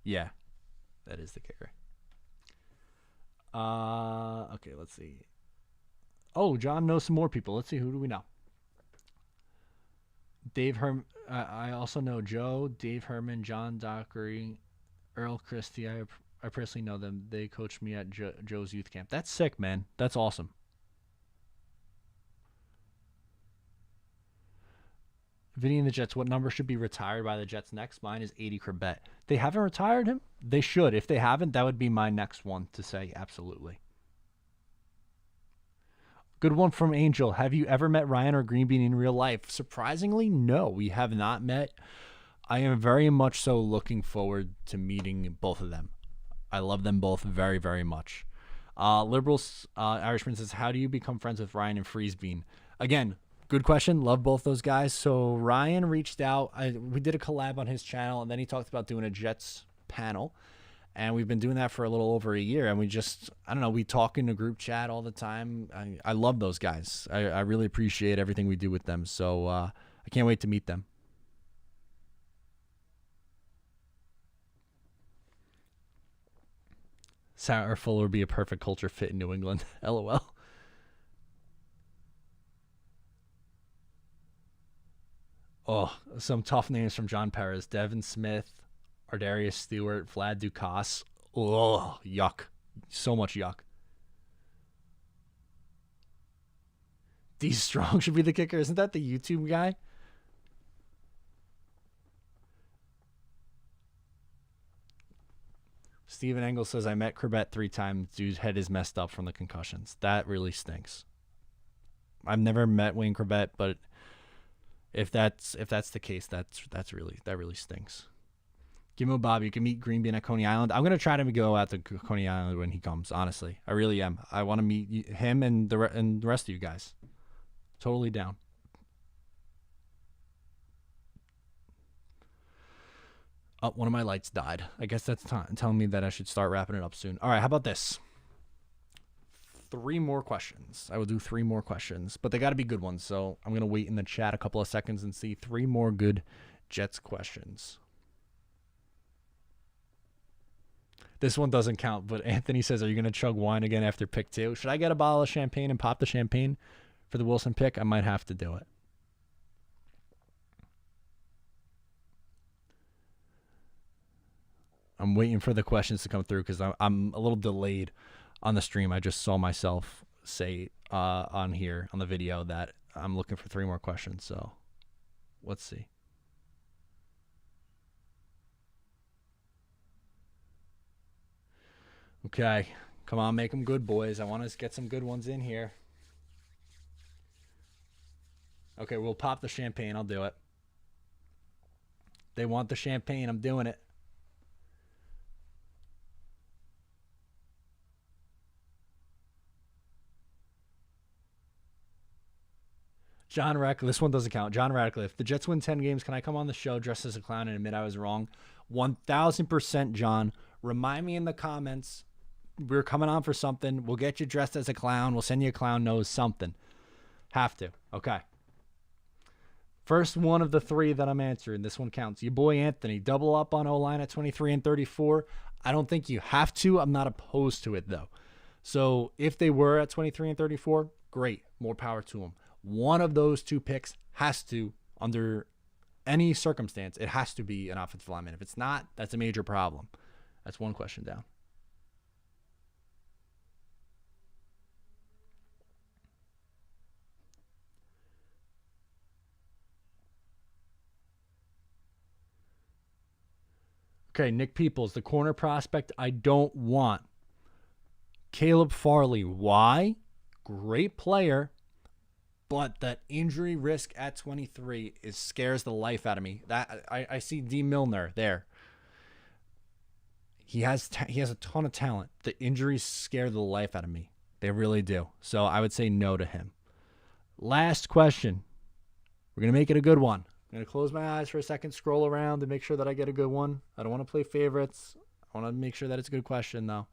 Yeah, that is the kicker. Okay, let's see. Oh, John knows some more people. Let's see. Who do we know? Dave Herman. I also know Joe, Dave Herman, John Dockery, Earl Christie. I personally know them. They coached me at Joe's youth camp. That's sick, man. That's awesome. Vinny and the Jets, what number should be retired by the Jets next? Mine is 80 Corbett. They haven't retired him? They should. If they haven't, that would be my next one to say absolutely. Good one from Angel. Have you ever met Ryan or Green Bean in real life? Surprisingly, no, we have not met. I am very much so looking forward to meeting both of them. I love them both very, very much. Liberals, Irishman says, how do you become friends with Ryan and Freezebean? Again, good question. Love both those guys. So Ryan reached out. We did a collab on his channel, and then he talked about doing a Jets panel. And we've been doing that for a little over a year. And we just, I don't know, we talk in a group chat all the time. I love those guys. I really appreciate everything we do with them. So I can't wait to meet them. Sarah Fuller would be a perfect culture fit in New England. LOL. Oh, some tough names from John Perez. Devin Smith, Ardarius Stewart, Vlad Dukas. Oh, yuck. So much yuck. D Strong should be the kicker. Isn't that the YouTube guy? Steven Engel says, I met Corbett 3 times. Dude's head is messed up from the concussions. That really stinks. I've never met Wayne Corbett, but if that's the case, that really stinks. Give him a Bob. You can meet Green Bean at Coney Island. I'm gonna try to go out to Coney Island when he comes. Honestly, I really am. I want to meet him and the rest of you guys. Totally down. Oh, one of my lights died. I guess that's telling me that I should start wrapping it up soon. All right, how about this? 3 more questions. I will do 3 more questions, but they got to be good ones. So I'm going to wait in the chat a couple of seconds and see 3 more good Jets questions. This one doesn't count, but Anthony says, are you going to chug wine again after pick 2? Should I get a bottle of champagne and pop the champagne for the Wilson pick? I might have to do it. I'm waiting for the questions to come through because I'm a little delayed on the stream. I just saw myself say on here on the video that I'm looking for 3 more questions. So let's see. Okay. Come on, make them good, boys. I want to get some good ones in here. Okay, we'll pop the champagne. I'll do it. They want the champagne. I'm doing it. John Radcliffe. This one doesn't count. John Radcliffe. The Jets win 10 games. Can I come on the show dressed as a clown and admit I was wrong? 1,000%, John. Remind me in the comments. We're coming on for something. We'll get you dressed as a clown. We'll send you a clown nose, something. Have to. Okay. First one of the 3 that I'm answering. This one counts. Your boy Anthony. Double up on O-line at 23 and 34. I don't think you have to. I'm not opposed to it, though. So if they were at 23 and 34, great. More power to them. One of those 2 picks has to, under any circumstance, it has to be an offensive lineman. If it's not, that's a major problem. That's one question down. Okay, Nick Peoples, the corner prospect I don't want. Caleb Farley. Why? Great player. But that injury risk at 23 scares the life out of me. That I see D. Milner there. he has a ton of talent. The injuries scare the life out of me. They really do. So I would say no to him. Last question. We're going to make it a good one. I'm going to close my eyes for a second, scroll around to make sure that I get a good one. I don't want to play favorites. I want to make sure that it's a good question, though.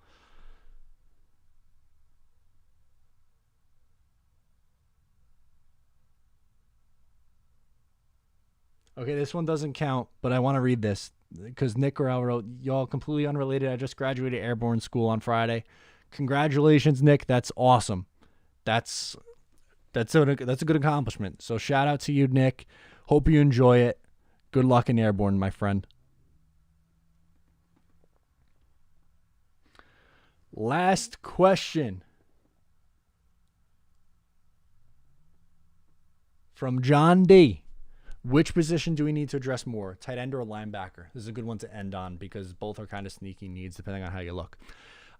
Okay, this one doesn't count, but I want to read this because Nick Corral wrote, y'all completely unrelated. I just graduated airborne school on Friday. Congratulations, Nick. That's awesome. That's a good accomplishment. So shout out to you, Nick. Hope you enjoy it. Good luck in airborne, my friend. Last question from John D. Which position do we need to address more, tight end or linebacker? This is a good one to end on because both are kind of sneaky needs depending on how you look.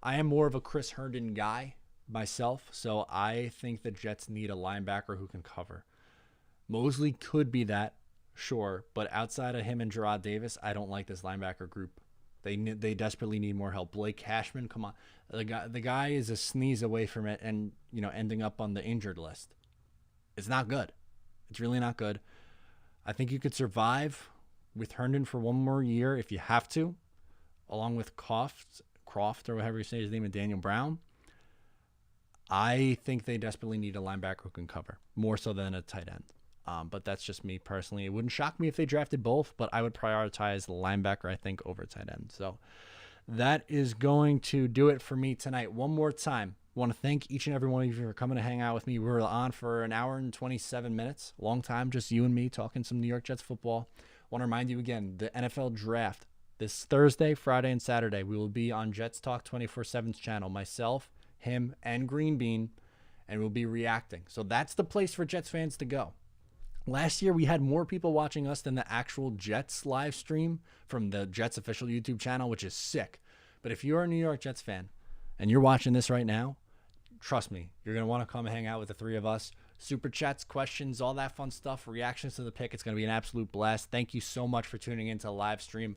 I am more of a Chris Herndon guy myself, so I think the Jets need a linebacker who can cover. Mosley could be that, sure, but outside of him and Gerard Davis, I don't like this linebacker group. They desperately need more help. Blake Cashman, come on. The guy is a sneeze away from it and, ending up on the injured list. It's not good. It's really not good. I think you could survive with Herndon for one more year if you have to, along with Croft or whatever you say his name, and Daniel Brown. I think they desperately need a linebacker who can cover, more so than a tight end. But that's just me personally. It wouldn't shock me if they drafted both, but I would prioritize the linebacker, I think, over tight end. So that is going to do it for me tonight. One more time, I want to thank each and every one of you for coming to hang out with me. We were on for an hour and 27 minutes. Long time, just you and me talking some New York Jets football. I want to remind you again, the NFL draft this Thursday, Friday, and Saturday. We will be on Jets Talk 24/7's channel. Myself, him, and Green Bean, and we'll be reacting. So that's the place for Jets fans to go. Last year, we had more people watching us than the actual Jets live stream from the Jets official YouTube channel, which is sick. But if you're a New York Jets fan and you're watching this right now, trust me, you're going to want to come hang out with the three of us. Super chats, questions, all that fun stuff, reactions to the pick. It's going to be an absolute blast. Thank you so much for tuning into the live stream.